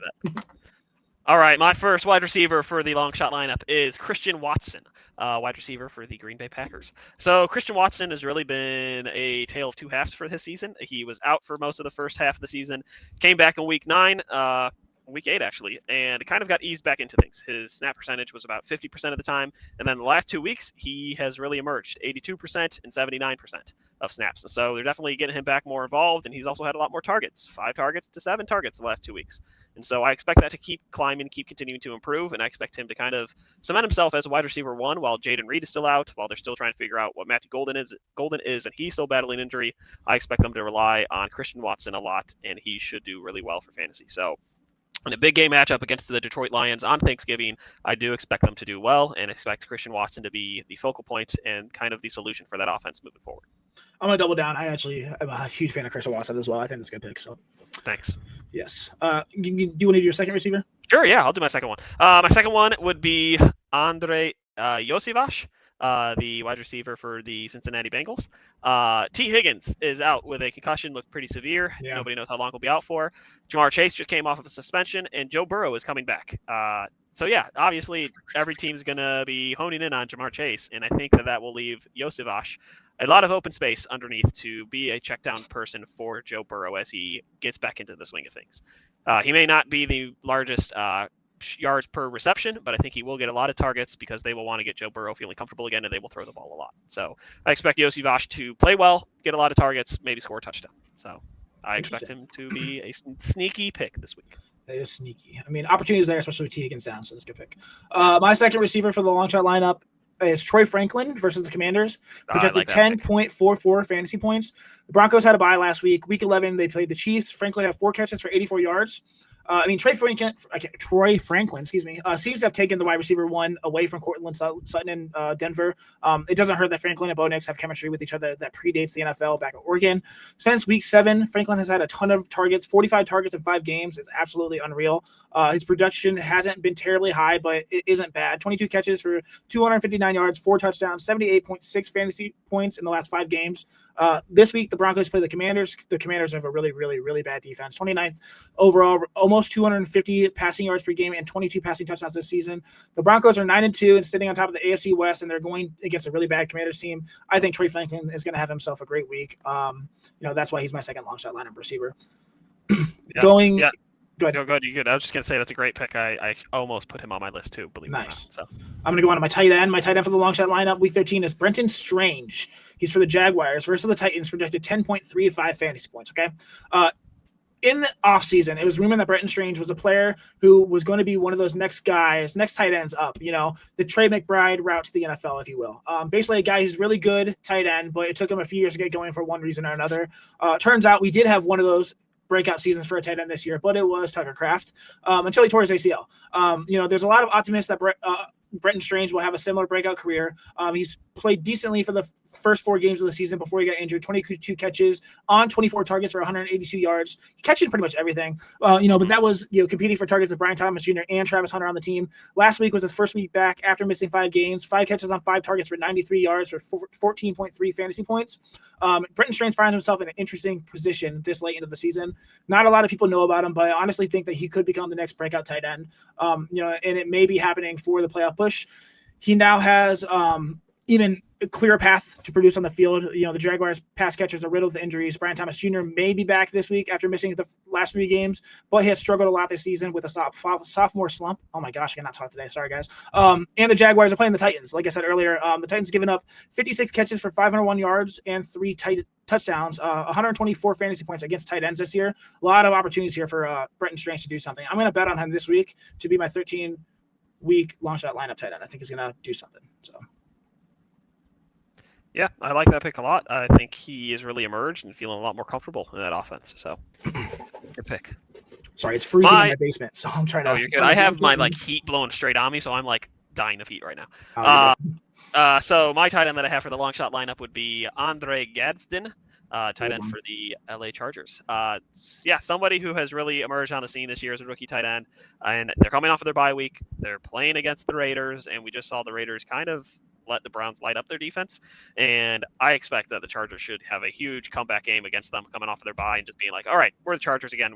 All right, my first wide receiver for the long shot lineup is Christian Watson, wide receiver for the Green Bay Packers. So Christian Watson has really been a tale of 2 halves for this season. He was out for most of the first half of the season, came back in Week 9, Week 8 actually, and kind of got eased back into things. His snap percentage was about 50% of the time, and then the last 2 weeks he has really emerged, 82% and 79% of snaps. So they're definitely getting him back more involved, and he's also had a lot more targets, 5 targets to 7 targets the last 2 weeks. And so I expect that to keep climbing, keep continuing to improve, and I expect him to kind of cement himself as a wide receiver 1 while Jaden Reed is still out, while they're still trying to figure out what Matthew Golden is, and he's still battling injury. I expect them to rely on Christian Watson a lot, and he should do really well for fantasy. So in a big game matchup against the Detroit Lions on Thanksgiving, I do expect them to do well and expect Christian Watson to be the focal point and kind of the solution for that offense moving forward. I'm going to double down. I actually am a huge fan of Christian Watson as well. I think that's a good pick. So, thanks. Yes. Do you want to do your second receiver? Sure, yeah, I'll do my second one. My second one would be Andre Iosivas, the wide receiver for the Cincinnati Bengals. T. Higgins is out with a concussion, looked pretty severe. Yeah. Nobody knows how long he'll be out for. Jamar Chase just came off of a suspension, and Joe Burrow is coming back. So, yeah, obviously every team's going to be honing in on Jamar Chase, and I think that will leave Iosivas a lot of open space underneath to be a check down person for Joe Burrow as he gets back into the swing of things. He may not be the largest yards per reception, but I think he will get a lot of targets because they will want to get Joe Burrow feeling comfortable again, and they will throw the ball a lot. So I expect Iosivas to play well, get a lot of targets, maybe score a touchdown. So I expect him to be a sneaky pick this week. It is sneaky. I mean, opportunities there, especially with T. Higgins down, so that's a good pick. My second receiver for the long shot lineup is Troy Franklin versus the Commanders. Projected 10.44 fantasy points. The Broncos had a bye last week. Week 11, they played the Chiefs. Franklin had 4 catches for 84 yards. Troy Franklin, seems to have taken the wide receiver 1 away from Cortland Sutton in Denver. It doesn't hurt that Franklin and Bo Nix have chemistry with each other that predates the NFL back at Oregon. Since week 7, Franklin has had a ton of targets, 45 targets in 5 games. It's absolutely unreal. His production hasn't been terribly high, but it isn't bad. 22 catches for 259 yards, 4 touchdowns, 78.6 fantasy points in the last 5 games. This week, the Broncos play the Commanders. The Commanders have a really, really, really bad defense. 29th overall, almost 250 passing yards per game and 22 passing touchdowns this season. The Broncos are 9-2 and sitting on top of the AFC West, and they're going against a really bad Commanders team. I think Troy Franklin is going to have himself a great week. That's why he's my second long shot lineup receiver. Go ahead. Go ahead. You're good. I was just gonna say that's a great pick. I almost put him on my list too. Believe it or not. So I'm gonna go on to my tight end. My tight end for the long shot lineup week 13 is Brenton Strange. He's for the Jaguars versus the Titans, projected 10.35 fantasy points. Okay. in the offseason, it was rumored that Brenton Strange was a player who was going to be one of those next tight ends up, the Trey McBride route to the NFL, if you will. Basically a guy who's really good tight end, but it took him a few years to get going for one reason or another. Turns out we did have one of those breakout seasons for a tight end this year, but it was Tucker Kraft until he tore his ACL. There's a lot of optimists that Brenton Strange will have a similar breakout career. He's played decently for the first 4 games of the season before he got injured. 22 catches on 24 targets for 182 yards. He catching pretty much everything. But that was competing for targets with Brian Thomas Jr. and Travis Hunter on the team. Last week was his first week back after missing 5 games. 5 catches on 5 targets for 93 yards for 14.3 fantasy points. Brenton Strange finds himself in an interesting position this late into the season. Not a lot of people know about him, but I honestly think that he could become the next breakout tight end. And it may be happening for the playoff push. He now has even a clear path to produce on the field. The Jaguars pass catchers are riddled with injuries. Brian Thomas Jr. may be back this week after missing the last 3 games, but he has struggled a lot this season with a sophomore slump. Oh my gosh, I cannot talk today. Sorry, guys. And the Jaguars are playing the Titans. Like I said earlier, the Titans given up 56 catches for 501 yards and 3 touchdowns, 124 fantasy points against tight ends this year. A lot of opportunities here for Brenton Strange to do something. I'm going to bet on him this week to be my 13-week long shot lineup tight end. I think he's going to do something. So. Yeah, I like that pick a lot. I think he has really emerged and feeling a lot more comfortable in that offense. So, good pick. Sorry, it's freezing in my basement, so I'm trying to. Oh, you're good. I have my heat blowing straight on me, so I'm dying of heat right now. So my tight end that I have for the long shot lineup would be Andre Gadsden, tight end for the LA Chargers. Somebody who has really emerged on the scene this year as a rookie tight end, and they're coming off of their bye week. They're playing against the Raiders, and we just saw the Raiders kind of let the Browns light up their defense. And I expect that the Chargers should have a huge comeback game against them coming off of their bye and just being like, all right, we're the Chargers again.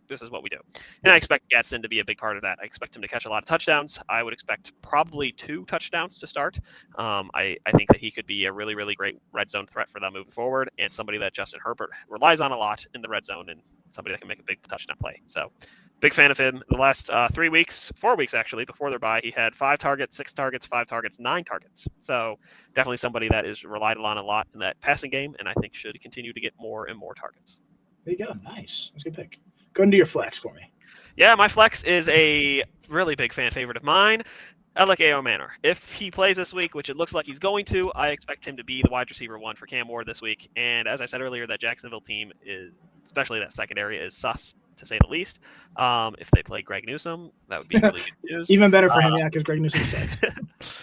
This is what we do. And I expect Gadsden to be a big part of that. I expect him to catch a lot of touchdowns. I would expect probably 2 touchdowns to start. I think that he could be a really, really great red zone threat for them moving forward, and somebody that Justin Herbert relies on a lot in the red zone, and somebody that can make a big touchdown play. So big fan of him. The last 4 weeks actually, before their bye, he had 5 targets, 6 targets, 5 targets, 9 targets. So definitely somebody that is relied on a lot in that passing game, and I think should continue to get more and more targets. There you go. Nice. That's a good pick. Go into your flex for me. Yeah, my flex is a really big fan favorite of mine, Alec Manor. If he plays this week, which it looks like he's going to, I expect him to be the wide receiver 1 for Cam Ward this week. And as I said earlier, that Jacksonville team is, especially that secondary, is sus, to say the least. If they play Greg Newsome, that would be really good news. Even better for him, because Greg Newsome sucks.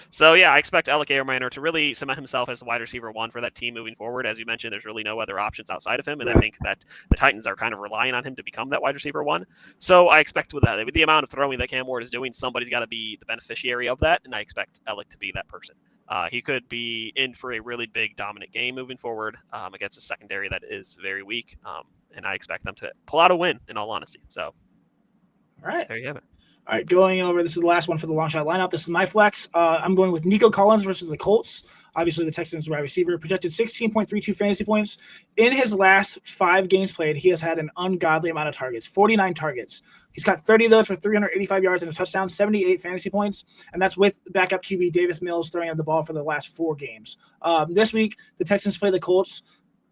So, yeah, I expect Alec Manor to really cement himself as the wide receiver 1 for that team moving forward. As you mentioned, there's really no other options outside of him, and I think that the Titans are kind of relying on him to become that wide receiver 1. So I expect with the amount of throwing that Cam Ward is doing, somebody's got to be the beneficiary of that, and I expect Alec to be that person. He could be in for a really big dominant game moving forward against a secondary that is very weak, and I expect them to pull out a win, in all honesty. So, all right, there you have it. All right, going over, this is the last one for the long shot lineup. This is my flex. I'm going with Nico Collins versus the Colts. Obviously, the Texans wide receiver, projected 16.32 fantasy points. In his last 5 games played, he has had an ungodly amount of targets, 49 targets. He's got 30 of those for 385 yards and a touchdown, 78 fantasy points, and that's with backup QB Davis Mills throwing the ball for the last 4 games. This week, the Texans play the Colts.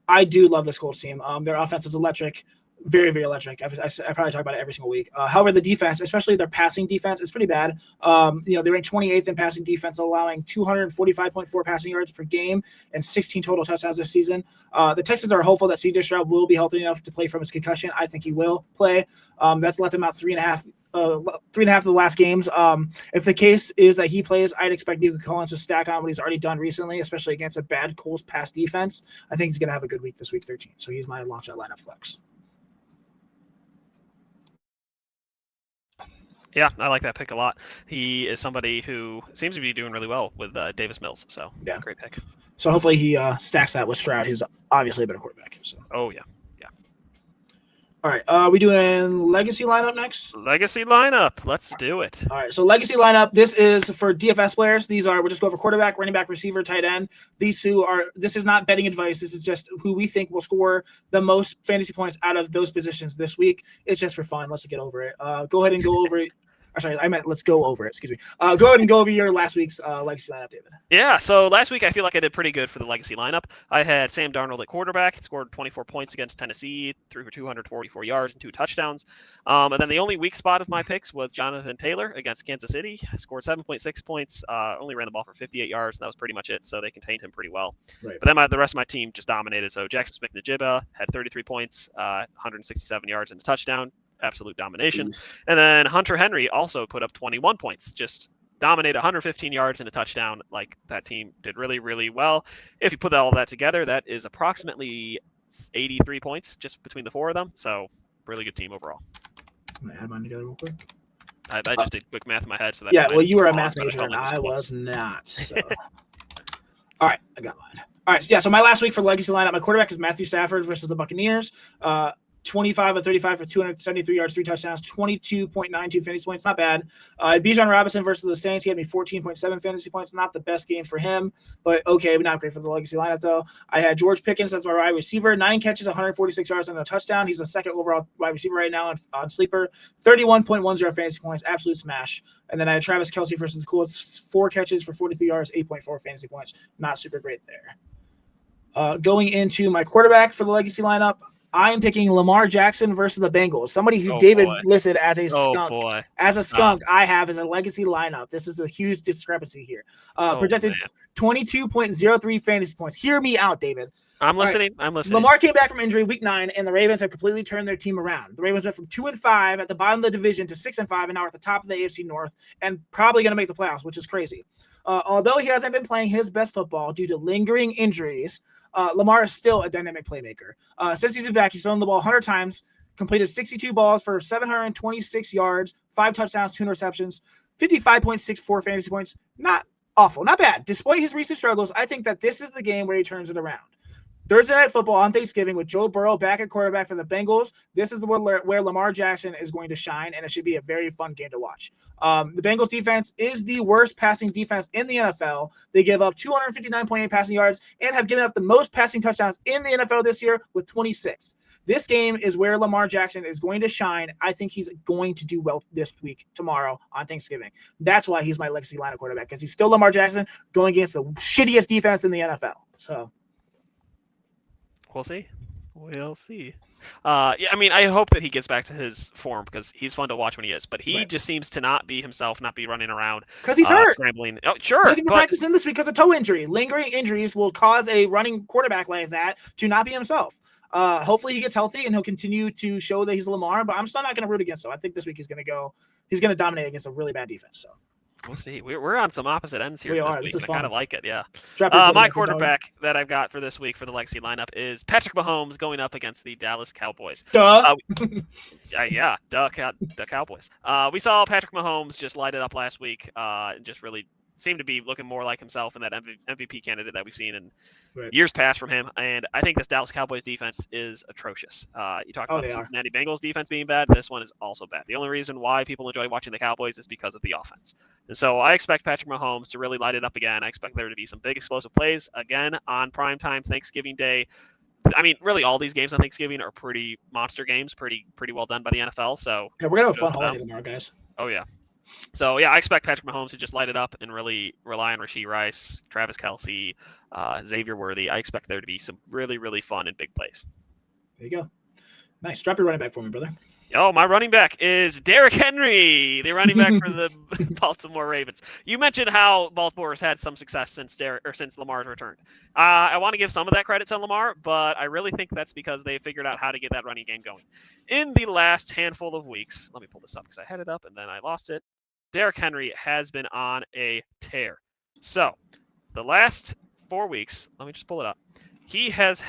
I do love this Colts team. Their offense is electric. Very, very electric. I probably talk about it every single week. However, the defense, especially their passing defense, is pretty bad. They rank 28th in passing defense, allowing 245.4 passing yards per game and 16 total touchdowns this season. The Texans are hopeful that C.J. Stroud will be healthy enough to play from his concussion. I think he will play. That's let them out 3.5 of the last games. If the case is that he plays, I'd expect Nico Collins to stack on what he's already done recently, especially against a bad Colts pass defense. I think he's going to have a good week this week 13. So he's my long shot lineup flex. Yeah, I like that pick a lot. He is somebody who seems to be doing really well with Davis Mills. So, yeah, great pick. So hopefully he stacks that with Stroud, who's obviously a better quarterback. So. Oh, yeah. All right, we doing legacy lineup next? Legacy lineup. Let's do it. All right, so legacy lineup. This is for DFS players. We'll just go over quarterback, running back, receiver, tight end. This is not betting advice. This is just who we think will score the most fantasy points out of those positions this week. It's just for fun. Let's get over it. Go ahead and go over it. Sorry, I meant let's go over it. Excuse me. Go ahead and go over your last week's legacy lineup, David. Yeah, so last week I feel like I did pretty good for the legacy lineup. I had Sam Darnold at quarterback. He scored 24 points against Tennessee, threw for 244 yards and 2 touchdowns. And then the only weak spot of my picks was Jonathan Taylor against Kansas City. Scored 7.6 points, only ran the ball for 58 yards, and that was pretty much it, so they contained him pretty well. Right. But then the rest of my team just dominated. So Jackson Smith-Njigba had 33 points, 167 yards and a touchdown. Absolute domination. And then Hunter Henry also put up 21 points, just dominated 115 yards and a touchdown. Like, that team did really, really well. If you put all that together, that is approximately 83 points just between the four of them. So really good team overall. I'm gonna add mine together real quick. I just did quick math in my head. So that well, you were a math major and I was not. So. All right, I got mine. All right, so my last week for legacy lineup, my quarterback is Matthew Stafford versus the Buccaneers. 25 of 35 for 273 yards, 3 touchdowns, 22.92 fantasy points. Not bad. Bijan Robinson versus the Saints. He had me 14.7 fantasy points. Not the best game for him, but okay, but not great for the legacy lineup, though. I had George Pickens as my wide receiver. 9 catches, 146 yards, and a touchdown. He's the second overall wide receiver right now on Sleeper. 31.10 fantasy points. Absolute smash. And then I had Travis Kelce versus the Colts. 4 catches for 43 yards, 8.4 fantasy points. Not super great there. Going into my quarterback for the legacy lineup, I am picking Lamar Jackson versus the Bengals. Somebody who David listed as a skunk. As a skunk, I have as a legacy lineup. This is a huge discrepancy here. Projected 22.03 fantasy points. Hear me out, David. I'm listening. I'm listening. Lamar came back from injury week 9, and the Ravens have completely turned their team around. The Ravens went from 2-5 at the bottom of the division to 6-5, and now are at the top of the AFC North, and probably going to make the playoffs, which is crazy. Although he hasn't been playing his best football due to lingering injuries, Lamar is still a dynamic playmaker. Since he's been back, he's thrown the ball 100 times, completed 62 balls for 726 yards, 5 touchdowns, 2 interceptions, 55.64 fantasy points. Not awful, not bad. Despite his recent struggles, I think that this is the game where he turns it around. Thursday Night Football on Thanksgiving with Joe Burrow back at quarterback for the Bengals. This is the where Lamar Jackson is going to shine, and it should be a very fun game to watch. The Bengals defense is the worst passing defense in the NFL. They give up 259.8 passing yards and have given up the most passing touchdowns in the NFL this year with 26. This game is where Lamar Jackson is going to shine. I think he's going to do well this week, tomorrow on Thanksgiving. That's why he's my legacy line of quarterback, because he's still Lamar Jackson going against the shittiest defense in the NFL. So. We'll see. We'll see. Yeah, I mean, I hope that he gets back to his form because he's fun to watch when he is. But he just seems to not be himself, not be running around. Because he's hurt. Scrambling. Oh, sure. He's been practicing this because of toe injury. Lingering injuries will cause a running quarterback like that to not be himself. Hopefully he gets healthy and he'll continue to show that he's Lamar. But I'm still not going to root against him. I think this week he's going to dominate against a really bad defense. So. We'll see. We're on some opposite ends here. We are. This is I fun. kind of like it. Yeah. My quarterback that I've got for this week for the legacy lineup is Patrick Mahomes going up against the Dallas Cowboys. Duh. The Cowboys. We saw Patrick Mahomes just light it up last week. And just really seemed to be looking more like himself and that MVP candidate that we've seen in years past from him. And I think this Dallas Cowboys defense is atrocious. You talk about the Cincinnati Bengals defense being bad. This one is also bad. The only reason why people enjoy watching the Cowboys is because of the offense. And so I expect Patrick Mahomes to really light it up again. I expect there to be some big explosive plays again on primetime Thanksgiving Day. I mean, really, all these games on Thanksgiving are pretty monster games, pretty well done by the NFL. So we're gonna have a fun holiday tomorrow, guys. Oh yeah. So, yeah, I expect Patrick Mahomes to just light it up and really rely on Rashee Rice, Travis Kelce, Xavier Worthy. I expect there to be some really, really fun and big plays. There you go. Nice. Drop your running back for me, brother. Oh, my running back is Derrick Henry, the running back for the Baltimore Ravens. You mentioned how Baltimore has had some success since Lamar's returned. I want to give some of that credit to Lamar, but I really think that's because they figured out how to get that running game going. In the last handful of weeks, let me pull this up because I had it up and then I lost it. Derrick Henry has been on a tear. So, the last 4 weeks, let me just pull it up. He has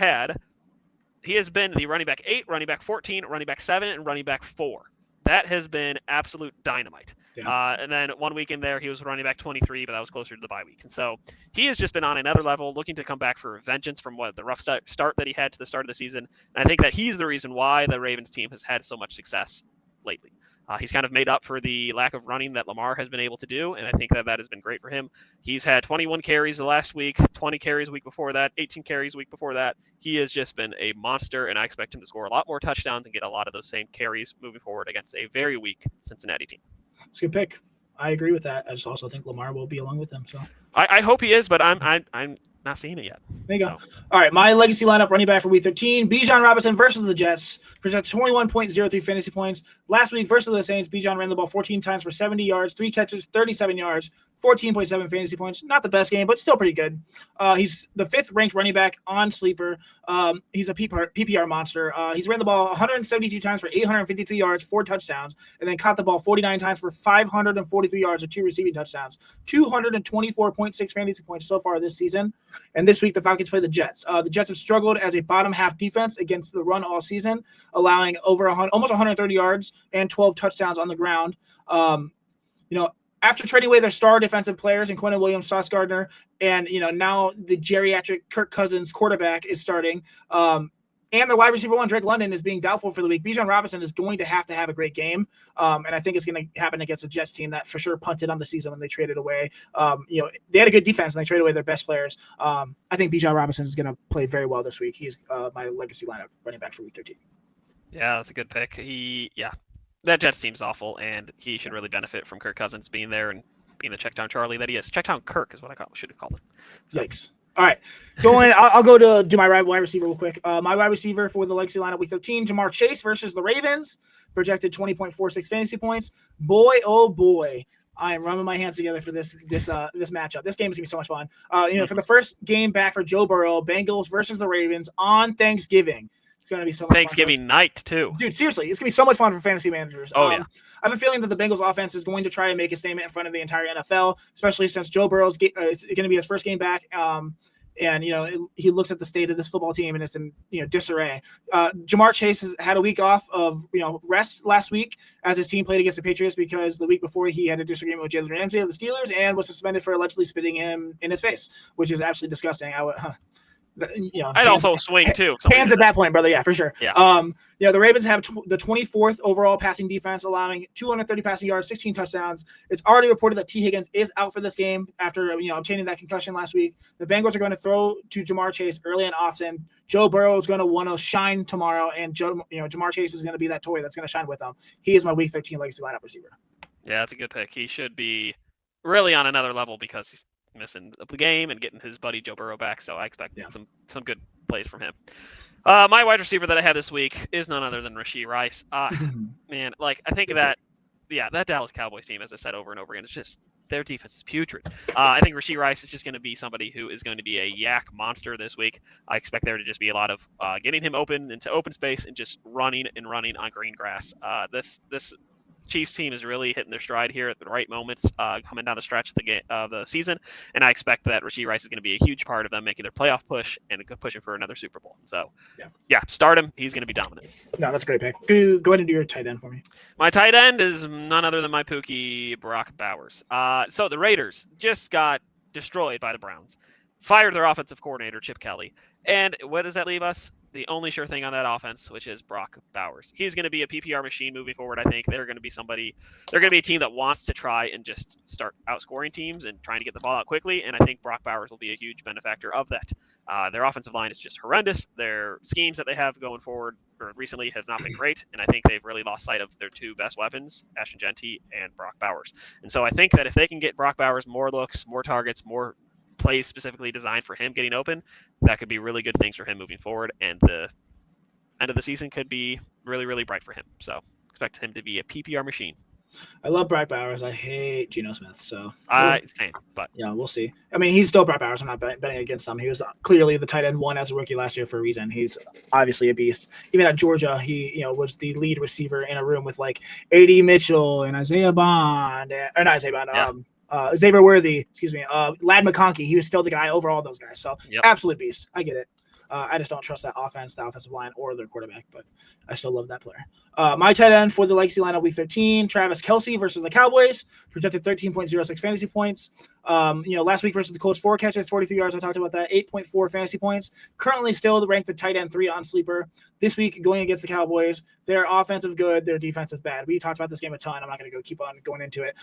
been the running back 8, running back 14, running back 7, and running back 4. That has been absolute dynamite. Yeah. And then 1 week in there, he was running back 23, but that was closer to the bye week. And so he has just been on another level, looking to come back for vengeance from the rough start that he had to the start of the season. And I think that he's the reason why the Ravens team has had so much success lately. He's kind of made up for the lack of running that Lamar has been able to do, and I think that has been great for him. He's had 21 carries the last week, 20 carries the week before that, 18 carries the week before that. He has just been a monster, and I expect him to score a lot more touchdowns and get a lot of those same carries moving forward against a very weak Cincinnati team. It's a good pick. I agree with that. I just also think Lamar will be along with him. So I hope he is, but I'm not seeing it yet. there you go. So. All right, my legacy lineup running back for week 13, Bijan Robinson versus the Jets, projected 21.03 fantasy points. Last week versus the Saints, Bijan ran the ball 14 times for 70 yards, 3 catches, 37 yards, 14.7 fantasy points. Not the best game, but still pretty good. He's the 5th ranked running back on Sleeper. He's a PPR monster. He's ran the ball 172 times for 853 yards, 4 touchdowns, and then caught the ball 49 times for 543 yards and 2 receiving touchdowns. 224.6 fantasy points so far this season. And this week, the Falcons play the Jets. The Jets have struggled as a bottom half defense against the run all season, allowing almost 130 yards and 12 touchdowns on the ground. After trading away their star defensive players in Quentin Williams, Sauce Gardner, and now the geriatric Kirk Cousins quarterback is starting, and the wide receiver one, Drake London, is being doubtful for the week. Bijan Robinson is going to have a great game, and I think it's going to happen against a Jets team that for sure punted on the season when they traded away. They had a good defense and they traded away their best players. I think Bijan Robinson is going to play very well this week. He's my legacy lineup running back for week 13. Yeah, that's a good pick. That Jets team's awful, and he should really benefit from Kirk Cousins being there and being the checkdown Charlie that he is. Checkdown Kirk is what I should have called him. So. Yikes. All right, I'll go to do my wide receiver real quick. My wide receiver for the legacy lineup week 13, Jamar Chase versus the Ravens, projected 20.46 fantasy points. Boy, oh boy, I am rubbing my hands together for this matchup. This game is gonna be so much fun. For the first game back for Joe Burrow, Bengals versus the Ravens on Thanksgiving. It's going to be so much Thanksgiving fun. Night, too. Dude, seriously, it's going to be so much fun for fantasy managers. Yeah. I have a feeling that the Bengals offense is going to try to make a statement in front of the entire NFL, especially since Joe Burrow's it's going to be his first game back. He looks at the state of this football team and it's in disarray. Jamar Chase has had a week off of rest last week as his team played against the Patriots because the week before he had a disagreement with Jalen Ramsey of the Steelers and was suspended for allegedly spitting him in his face, which is absolutely disgusting. I'd also swing too. Hands at that point, brother. Yeah, for sure. Yeah. The Ravens have the 24th overall passing defense, allowing 230 passing yards, 16 touchdowns. It's already reported that T. Higgins is out for this game after obtaining that concussion last week. The Bengals are going to throw to Jamar Chase early and often. Joe Burrow is going to want to shine tomorrow, and Jamar Chase is going to be that toy that's going to shine with him. He is my Week 13 legacy lineup receiver. Yeah, that's a good pick. He should be really on another level because he's missing the game and getting his buddy Joe Burrow back, so I expect some good plays from him. My wide receiver that I have this week is none other than Rashee Rice. Man, I think that Dallas Cowboys team, as I said over and over again, it's just their defense is putrid. I think Rashee Rice is just going to be somebody who is going to be a yak monster this week. I expect there to just be a lot of getting him open into open space and just running on green grass. This Chiefs team is really hitting their stride here at the right moments, coming down the stretch of the season, and I expect that Rashee Rice is going to be a huge part of them making their playoff push and pushing for another Super Bowl. So, start him. He's going to be dominant. No, that's a great pick. Go ahead and do your tight end for me. My tight end is none other than my Pookie, Brock Bowers. So the Raiders just got destroyed by the Browns, fired their offensive coordinator, Chip Kelly, and what does that leave us? The only sure thing on that offense, which is Brock Bowers. He's going to be a PPR machine moving forward. I think they're going to be a team that wants to try and just start outscoring teams and trying to get the ball out quickly. And I think Brock Bowers will be a huge benefactor of that. Their offensive line is just horrendous. Their schemes that they have going forward or recently has not been great. And I think they've really lost sight of their two best weapons, Ashton Genty and Brock Bowers. And so I think that if they can get Brock Bowers more looks, more targets, more plays specifically designed for him getting open, that could be really good things for him moving forward, and the end of the season could be really, really bright for him. So expect him to be a PPR machine. I love Brock Bowers. I hate Geno Smith. So same, but yeah, we'll see. I mean, he's still Brock Bowers. I'm not betting against him. He was clearly the tight end one as a rookie last year for a reason. He's obviously a beast. Even at Georgia, he was the lead receiver in a room with A.D. Mitchell and Isaiah Bond, Xavier Worthy, Lad McConkey. He was still the guy over all those guys. So absolute beast. I get it. I just don't trust that offense, the offensive line, or their quarterback, but I still love that player. My tight end for the legacy lineup week 13, Travis Kelce versus the Cowboys, projected 13.06 fantasy points. Last week versus the Colts, 4 catches, 43 yards. I talked about that. 8.4 fantasy points. Currently still ranked the tight end 3 on Sleeper. This week going against the Cowboys, their offensive good, their defense is bad. We talked about this game a ton. I'm not going to keep on going into it.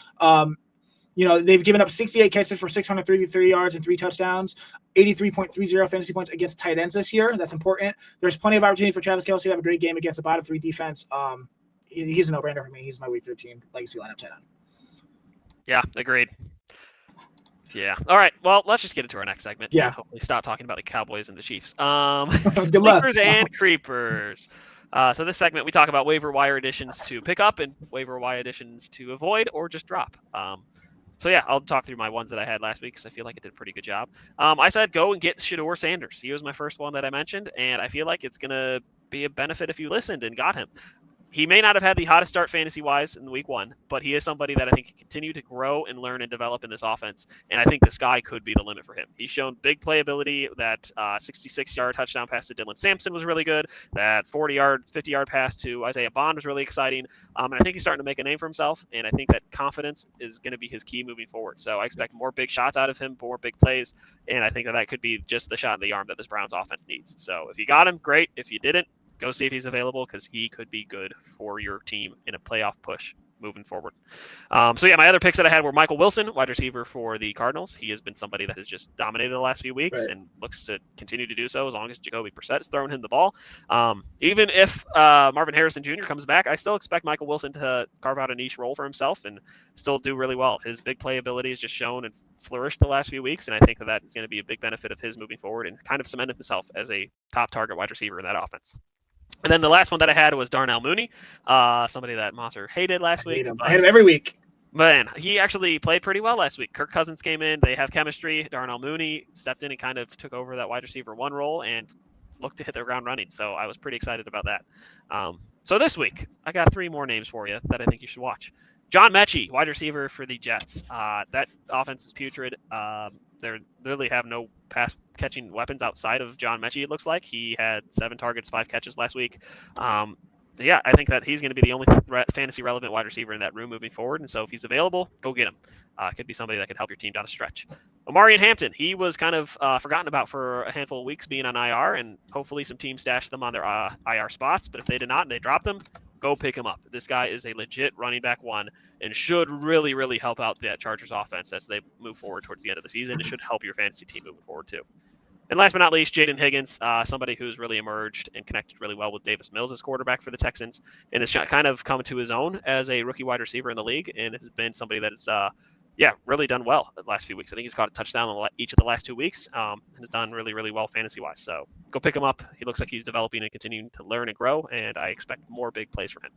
They've given up 68 catches for 633 yards and 3 touchdowns, 83.30 fantasy points against tight ends this year. That's important. There's plenty of opportunity for Travis Kelce to have a great game against the bottom 3 defense. He's a no-brainer for me. He's my week 13 legacy lineup tight end. Yeah, agreed. Yeah. All right. Well, let's just get into our next segment. Yeah. And hopefully stop talking about the Cowboys and the Chiefs. Good luck. Sleepers and creepers. So this segment we talk about waiver wire additions to pick up and waiver wire additions to avoid or just drop. So yeah, I'll talk through my ones that I had last week because I feel like I did a pretty good job. I said go and get Shedeur Sanders. He was my first one that I mentioned, and I feel like it's gonna be a benefit if you listened and got him. He may not have had the hottest start fantasy-wise in week 1, but he is somebody that I think can continue to grow and learn and develop in this offense, and I think the sky could be the limit for him. He's shown big playability. That 66-yard touchdown pass to Dylan Sampson was really good. That 40-yard, 50-yard pass to Isaiah Bond was really exciting, and I think he's starting to make a name for himself, and I think that confidence is going to be his key moving forward. So I expect more big shots out of him, more big plays, and I think that could be just the shot in the arm that this Browns offense needs. So if you got him, great. If you didn't, go see if he's available because he could be good for your team in a playoff push moving forward. So yeah, my other picks that I had were Michael Wilson, wide receiver for the Cardinals. He has been somebody that has just dominated the last few weeks and looks to continue to do so as long as Jacoby Brissett is throwing him the ball. Even if Marvin Harrison Jr. comes back, I still expect Michael Wilson to carve out a niche role for himself and still do really well. His big playability has just shown and flourished the last few weeks, and I think that is going to be a big benefit of his moving forward and kind of cemented himself as a top target wide receiver in that offense. And then the last one that I had was Darnell Mooney, somebody that Monster hated last week. I hate him every week. Man, he actually played pretty well last week. Kirk Cousins came in. They have chemistry. Darnell Mooney stepped in and kind of took over that wide receiver 1 role and looked to hit the ground running. So I was pretty excited about that. So this week, I got 3 more names for you that I think you should watch. John Mechie, wide receiver for the Jets. That offense is putrid. They really have no pass catching weapons outside of John Mechie, it looks like. He had 7 targets, 5 catches last week. Yeah, I think that he's going to be the only fantasy relevant wide receiver in that room moving forward. And so if he's available, go get him. Could be somebody that could help your team down the stretch. Omarion Hampton, he was kind of forgotten about for a handful of weeks being on IR, and hopefully some teams stashed them on their IR spots. But if they did not and they dropped them, go pick him up. This guy is a legit running back 1 and should really, really help out that Chargers offense as they move forward towards the end of the season. It should help your fantasy team moving forward too. And last but not least, Jaden Higgins, somebody who's really emerged and connected really well with Davis Mills as quarterback for the Texans, and has kind of come to his own as a rookie wide receiver in the league, and has been somebody that has, really done well the last few weeks. I think he's caught a touchdown each of the last 2 weeks, and has done really, really well fantasy-wise. So go pick him up. He looks like he's developing and continuing to learn and grow, and I expect more big plays from him.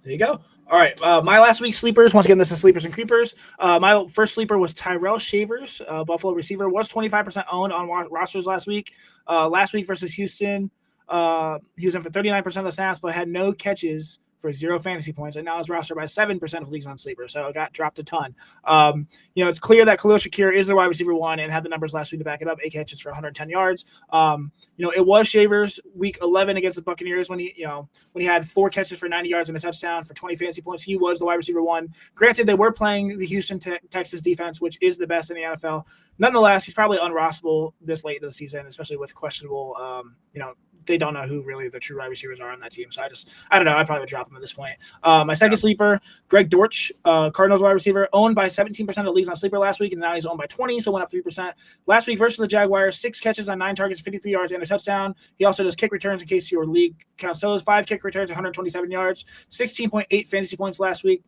There you go. All right. My last week's sleepers, once again, this is sleepers and creepers. My first sleeper was Tyrell Shavers, Buffalo receiver, was 25% owned on rosters last week. Last week versus Houston, he was in for 39% of the snaps, but had no catches for 0 fantasy points, and now is rostered by 7% of leagues on sleeper, so it got dropped a ton. It's clear that Khalil Shakir is the wide receiver 1 and had the numbers last week to back it up, 8 catches for 110 yards. It was Shavers week 11 against the Buccaneers when he had 4 catches for 90 yards and a touchdown for 20 fantasy points. He was the wide receiver 1. Granted, they were playing the Houston Texas defense, which is the best in the NFL. Nonetheless, he's probably unrostable this late in the season, especially with questionable, they don't know who really the true wide receivers are on that team. So I don't know. I'd probably drop him at this point. My second sleeper, Greg Dortch, Cardinals wide receiver, owned by 17% of leagues on sleeper last week, and now he's owned by 20, so went up 3%. Last week versus the Jaguars, 6 catches on 9 targets, 53 yards, and a touchdown. He also does kick returns in case your league counts those. 5 kick returns, 127 yards, 16.8 fantasy points last week.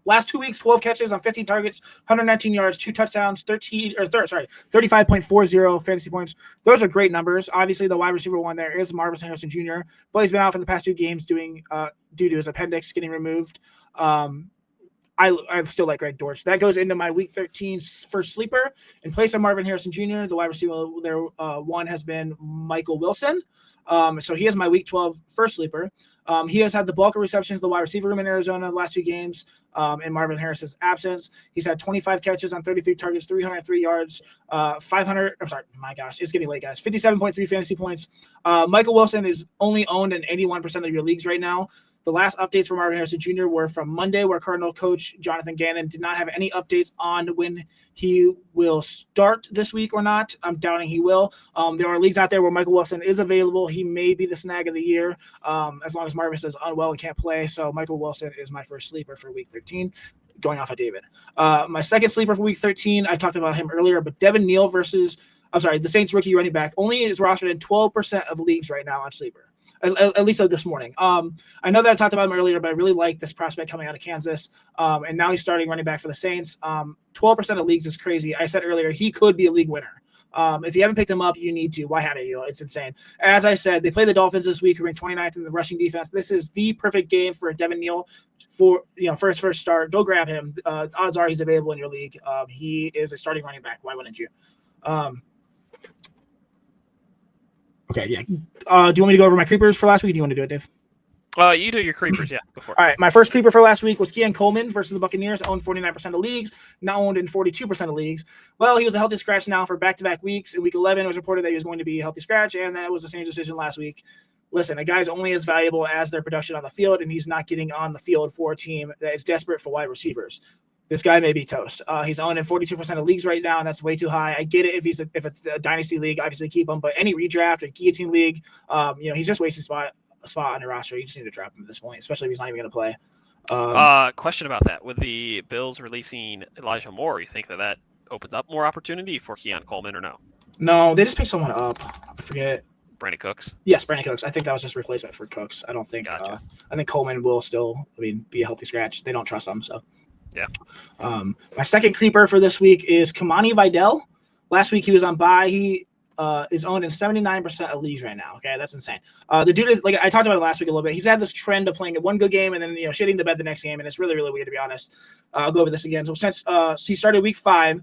Last 2 weeks, 12 catches on 15 targets, 119 yards, 2 touchdowns, 35.40 fantasy points. Those are great numbers. Obviously, the wide receiver 1 there is Marvin Harrison Jr., but he's been out for the past 2 games due to his appendix getting removed. I still like Greg Dortch. That goes into my week 13 first sleeper. In place of Marvin Harrison Jr., the wide receiver there 1 has been Michael Wilson. So he is my week 12 first sleeper. He has had the bulk of receptions, the wide receiver room in Arizona the last 2 games, in Marvin Harrison's absence. He's had 25 catches on 33 targets, 303 yards, 57.3 fantasy points. Michael Wilson is only owned in 81% of your leagues right now. The last updates from Marvin Harrison Jr. were from Monday, where Cardinal coach Jonathan Gannon did not have any updates on when he will start this week or not. I'm doubting he will. There are leagues out there where Michael Wilson is available. He may be the snag of the year as long as Marvin says unwell and can't play. So Michael Wilson is my first sleeper for week 13, going off of David. My second sleeper for week 13, I talked about him earlier, but Devin Neal the Saints rookie running back only is rostered in 12% of leagues right now on sleeper. at least this morning. I know that I talked about him earlier, but I really like this prospect coming out of Kansas. And now he's starting running back for the Saints. 12% of leagues is crazy. I said earlier, he could be a league winner. If you haven't picked him up, you need to. Why haven't you? It's insane. As I said, they play the Dolphins this week, who ranked 29th in the rushing defense. This is the perfect game for Devin Neal for first first start. Go grab him. Odds are he's available in your league. He is a starting running back. Why wouldn't you? Okay, yeah. Do you want me to go over my creepers for last week? Or do you want to do it, Dave? You do your creepers, yeah. Go for it. All right, my first creeper for last week was Keon Coleman versus the Buccaneers, owned 49% of leagues, now owned in 42% of leagues. Well, he was a healthy scratch now for back-to-back weeks. In week 11, it was reported that he was going to be a healthy scratch, and that was the same decision last week. Listen, a guy's only as valuable as their production on the field, and he's not getting on the field for a team that is desperate for wide receivers. This guy may be toast. He's owned in 42% of leagues right now, and that's way too high. I get it if it's a dynasty league, obviously keep him, but any redraft or guillotine league, he's just wasting a spot on your roster. You just need to drop him at this point, especially if he's not even going to play. Question about that. With the Bills releasing Elijah Moore, you think that opens up more opportunity for Keon Coleman or no? No, they just picked someone up. I forget. Brandon Cooks? Yes, Brandon Cooks. I think that was just a replacement for Cooks. I don't think Gotcha. I think Coleman will still, be a healthy scratch. They don't trust him, so. Yeah. My second creeper for this week is Kamani Vidal. Last week he was on bye. He is owned in 79% of leagues right now. Okay, that's insane. The dude is, like I talked about it last week a little bit. He's had this trend of playing one good game and then shitting the bed the next game, and it's really, really weird, to be honest. I'll go over this again. So since he started week 5,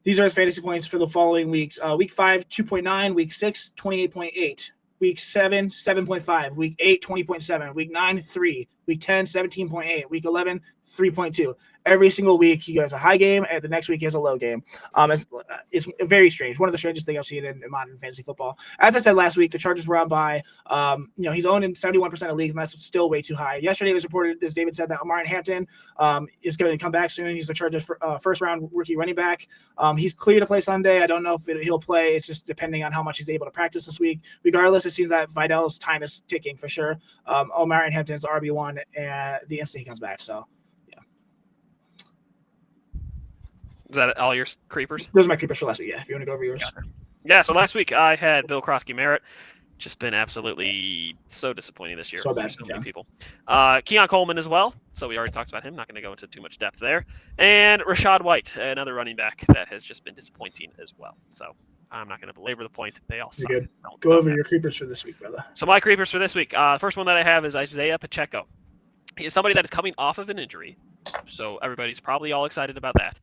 these are his fantasy points for the following weeks. Week 5, 2.9. Week 6, 28.8. Week 7, 7.5. Week 8, 20.7. Week 9, 3. Week 10, 17.8. Week 11, 3.2. Every single week, he has a high game, and the next week he has a low game. It's very strange. One of the strangest things I've seen in modern fantasy football. As I said last week, the Chargers were on bye. He's owned in 71% of leagues, and that's still way too high. Yesterday, it was reported, as David said, that Omarion Hampton is going to come back soon. He's the Chargers' first-round rookie running back. He's clear to play Sunday. I don't know if he'll play. It's just depending on how much he's able to practice this week. Regardless, it seems that Vidal's time is ticking for sure. Omarion Hampton's RB1 and the instant he comes back. So, yeah. Is that all your creepers? Those are my creepers for last week. Yeah, if you want to go over yours. Yeah, so last week I had Bill Krosky-Merritt. Just been absolutely so disappointing this year. So bad. So many people. Keon Coleman as well. So we already talked about him. Not going to go into too much depth there. And Rashad White, another running back that has just been disappointing as well. So I'm not going to belabor the point. They all suck. You're good. Go over your creepers for this week, brother. So my creepers for this week. First one that I have is Isaiah Pacheco. He is somebody that is coming off of an injury. So everybody's probably all excited about that.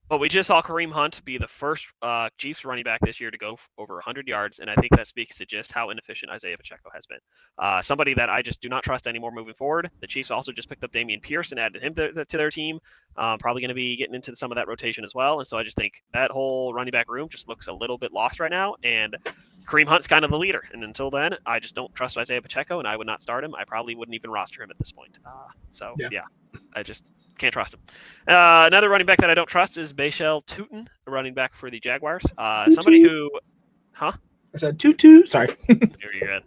But we just saw Kareem Hunt be the first Chiefs running back this year to go over 100 yards, and I think that speaks to just how inefficient Isaiah Pacheco has been. Somebody that I just do not trust anymore moving forward. The Chiefs also just picked up Dameon Pierce and added him to their team. Probably going to be getting into some of that rotation as well, and so I just think that whole running back room just looks a little bit lost right now, and Kareem Hunt's kind of the leader. And until then, I just don't trust Isaiah Pacheco, and I would not start him. I probably wouldn't even roster him at this point. Yeah, I just can't trust him. Another running back that I don't trust is Bashal Tutin, the running back for the Jaguars. Somebody who, I said toot. Sorry. Very good.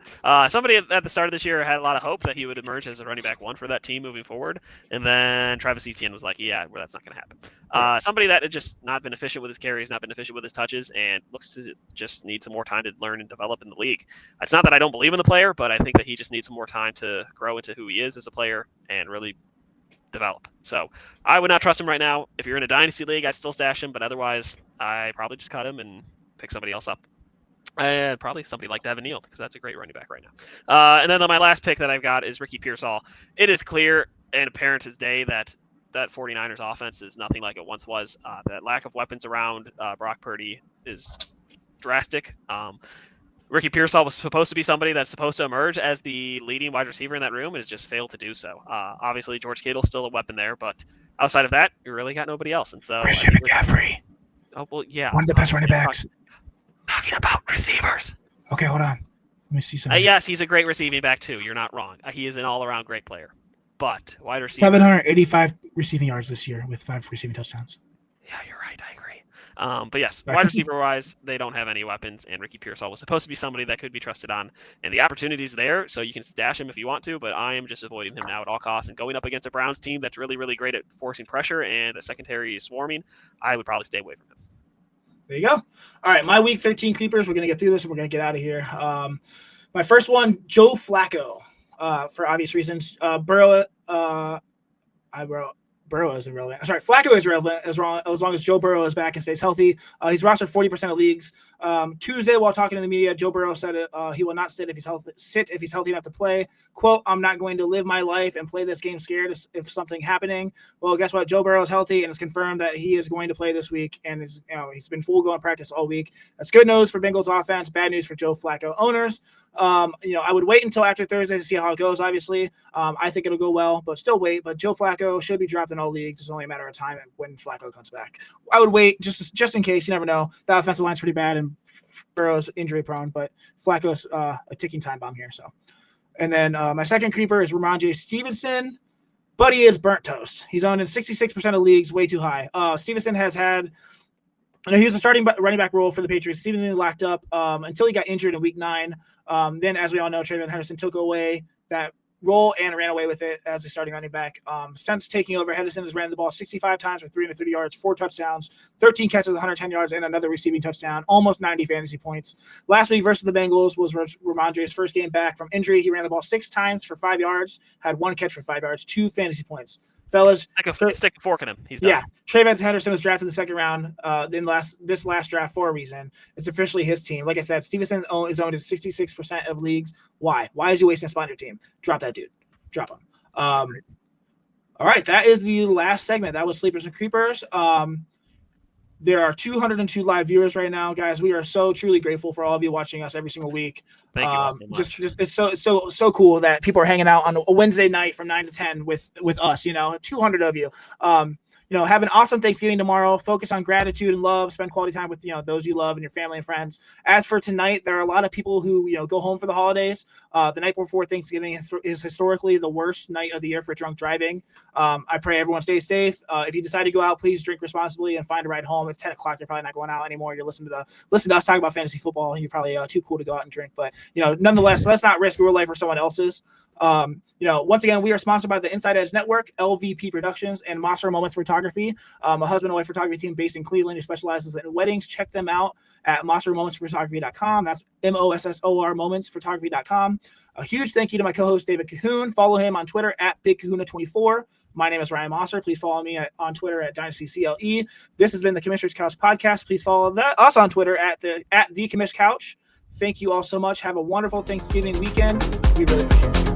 Somebody at the start of this year had a lot of hope that he would emerge as a running back 1 for that team moving forward, and then Travis Etienne was like, "Yeah, well, that's not going to happen." Somebody that had just not been efficient with his carries, not been efficient with his touches, and looks to just need some more time to learn and develop in the league. It's not that I don't believe in the player, but I think that he just needs some more time to grow into who he is as a player and really develop. So I would not trust him right now. If you're in a dynasty league, I'd still stash him, but otherwise I probably just cut him and pick somebody else up. Probably somebody like Devin Neal, because that's a great running back right now. And then my last pick that I've got is Ricky Pearsall. It is clear and apparent as day that 49ers offense is nothing like it once was. That lack of weapons around Brock Purdy is drastic. Ricky Pearsall was supposed to be somebody that's supposed to emerge as the leading wide receiver in that room and has just failed to do so. Obviously, George Kittle's still a weapon there, but outside of that, you really got nobody else. And so Christian McCaffrey. Oh, well, yeah. One of the best running backs. Talking about receivers. Okay, hold on. Let me see something. Yes, he's a great receiving back, too. You're not wrong. He is an all-around great player. But wide receiver. 785 receiving yards this year with 5 receiving touchdowns. Yeah, you're right. I agree. But yes, wide receiver-wise, they don't have any weapons, and Ricky Pearsall was supposed to be somebody that could be trusted on, and the opportunity's there, so you can stash him if you want to, but I am just avoiding him now at all costs, and going up against a Browns team that's really, really great at forcing pressure and a secondary is swarming, I would probably stay away from him. There you go. All right, my week 13 creepers. We're going to get through this, and we're going to get out of here. My first one, Joe Flacco, for obvious reasons. Burrow is irrelevant. Sorry, Flacco is relevant as long as Joe Burrow is back and stays healthy. He's rostered 40% of leagues. Tuesday, while talking to the media, Joe Burrow said he will not sit if he's healthy enough to play. Quote, "I'm not going to live my life and play this game scared if something happening." Well, guess what? Joe Burrow is healthy, and it's confirmed that he is going to play this week, and he's been full go practice all week. That's good news for Bengals offense, bad news for Joe Flacco owners. I would wait until after Thursday to see how it goes, obviously. I think it'll go well, but still wait. But Joe Flacco should be dropped in all leagues. It's only a matter of time when Flacco comes back. I would wait just in case. You never know. The offensive line's pretty bad, and Burrow's injury prone, but Flacco's a ticking time bomb here. So, and then my second creeper is Ramondre Stevenson, but he is burnt toast. He's owned in 66% of leagues, way too high. Stevenson has had. He was a starting running back role for the Patriots, seemingly locked up until he got injured in Week 9. Then, as we all know, Trayvon Henderson took away that role and ran away with it as a starting running back. Since taking over, Henderson has ran the ball 65 times for 330 yards, 4 touchdowns, 13 catches, 110 yards, and another receiving touchdown, almost 90 fantasy points. Last week versus the Bengals was Ramondre's first game back from injury. He ran the ball 6 times for 5 yards, had 1 catch for 5 yards, 2 fantasy points. Fellas, stick a fork in him. He's done. Yeah, Trayvon Henderson was drafted in the second round this last draft for a reason. It's officially his team. Like I said, Stevenson is owned in 66% of leagues. Why? Why is he wasting a spot on your team? Drop that dude. Drop him. All right, that is the last segment. That was Sleepers and Creepers. There are 202 live viewers right now, guys. We are so truly grateful for all of you watching us every single week. Thank you all so much. Just it's so cool that people are hanging out on a Wednesday night from 9 to 10 with us. 200 of you. Have an awesome Thanksgiving tomorrow. Focus on gratitude and love. Spend quality time with those you love and your family and friends. As for tonight, there are a lot of people who go home for the holidays. The night before Thanksgiving is historically the worst night of the year for drunk driving. I pray everyone stays safe. If you decide to go out, please drink responsibly and find a ride home. It's 10 o'clock. You're probably not going out anymore. You're listening to us talk about fantasy football, and you're probably too cool to go out and drink. But nonetheless, let's not risk your life or someone else's. Once again, we are sponsored by the Inside Edge Network, LVP Productions, and Monster Moments Photography, a husband and wife photography team based in Cleveland who specializes in weddings. Check them out at monstermomentsphotography.com. That's MOSSOR momentsphotography.com. A huge thank you to my co-host David Cahoon. Follow him on Twitter at BigCahuna24. My name is Ryan Mosser. Please follow me on Twitter at DynastyCLE. This has been the Commissioner's Couch podcast. Please follow us on Twitter at the Commish Couch. Thank you all so much. Have a wonderful Thanksgiving weekend. We really appreciate it.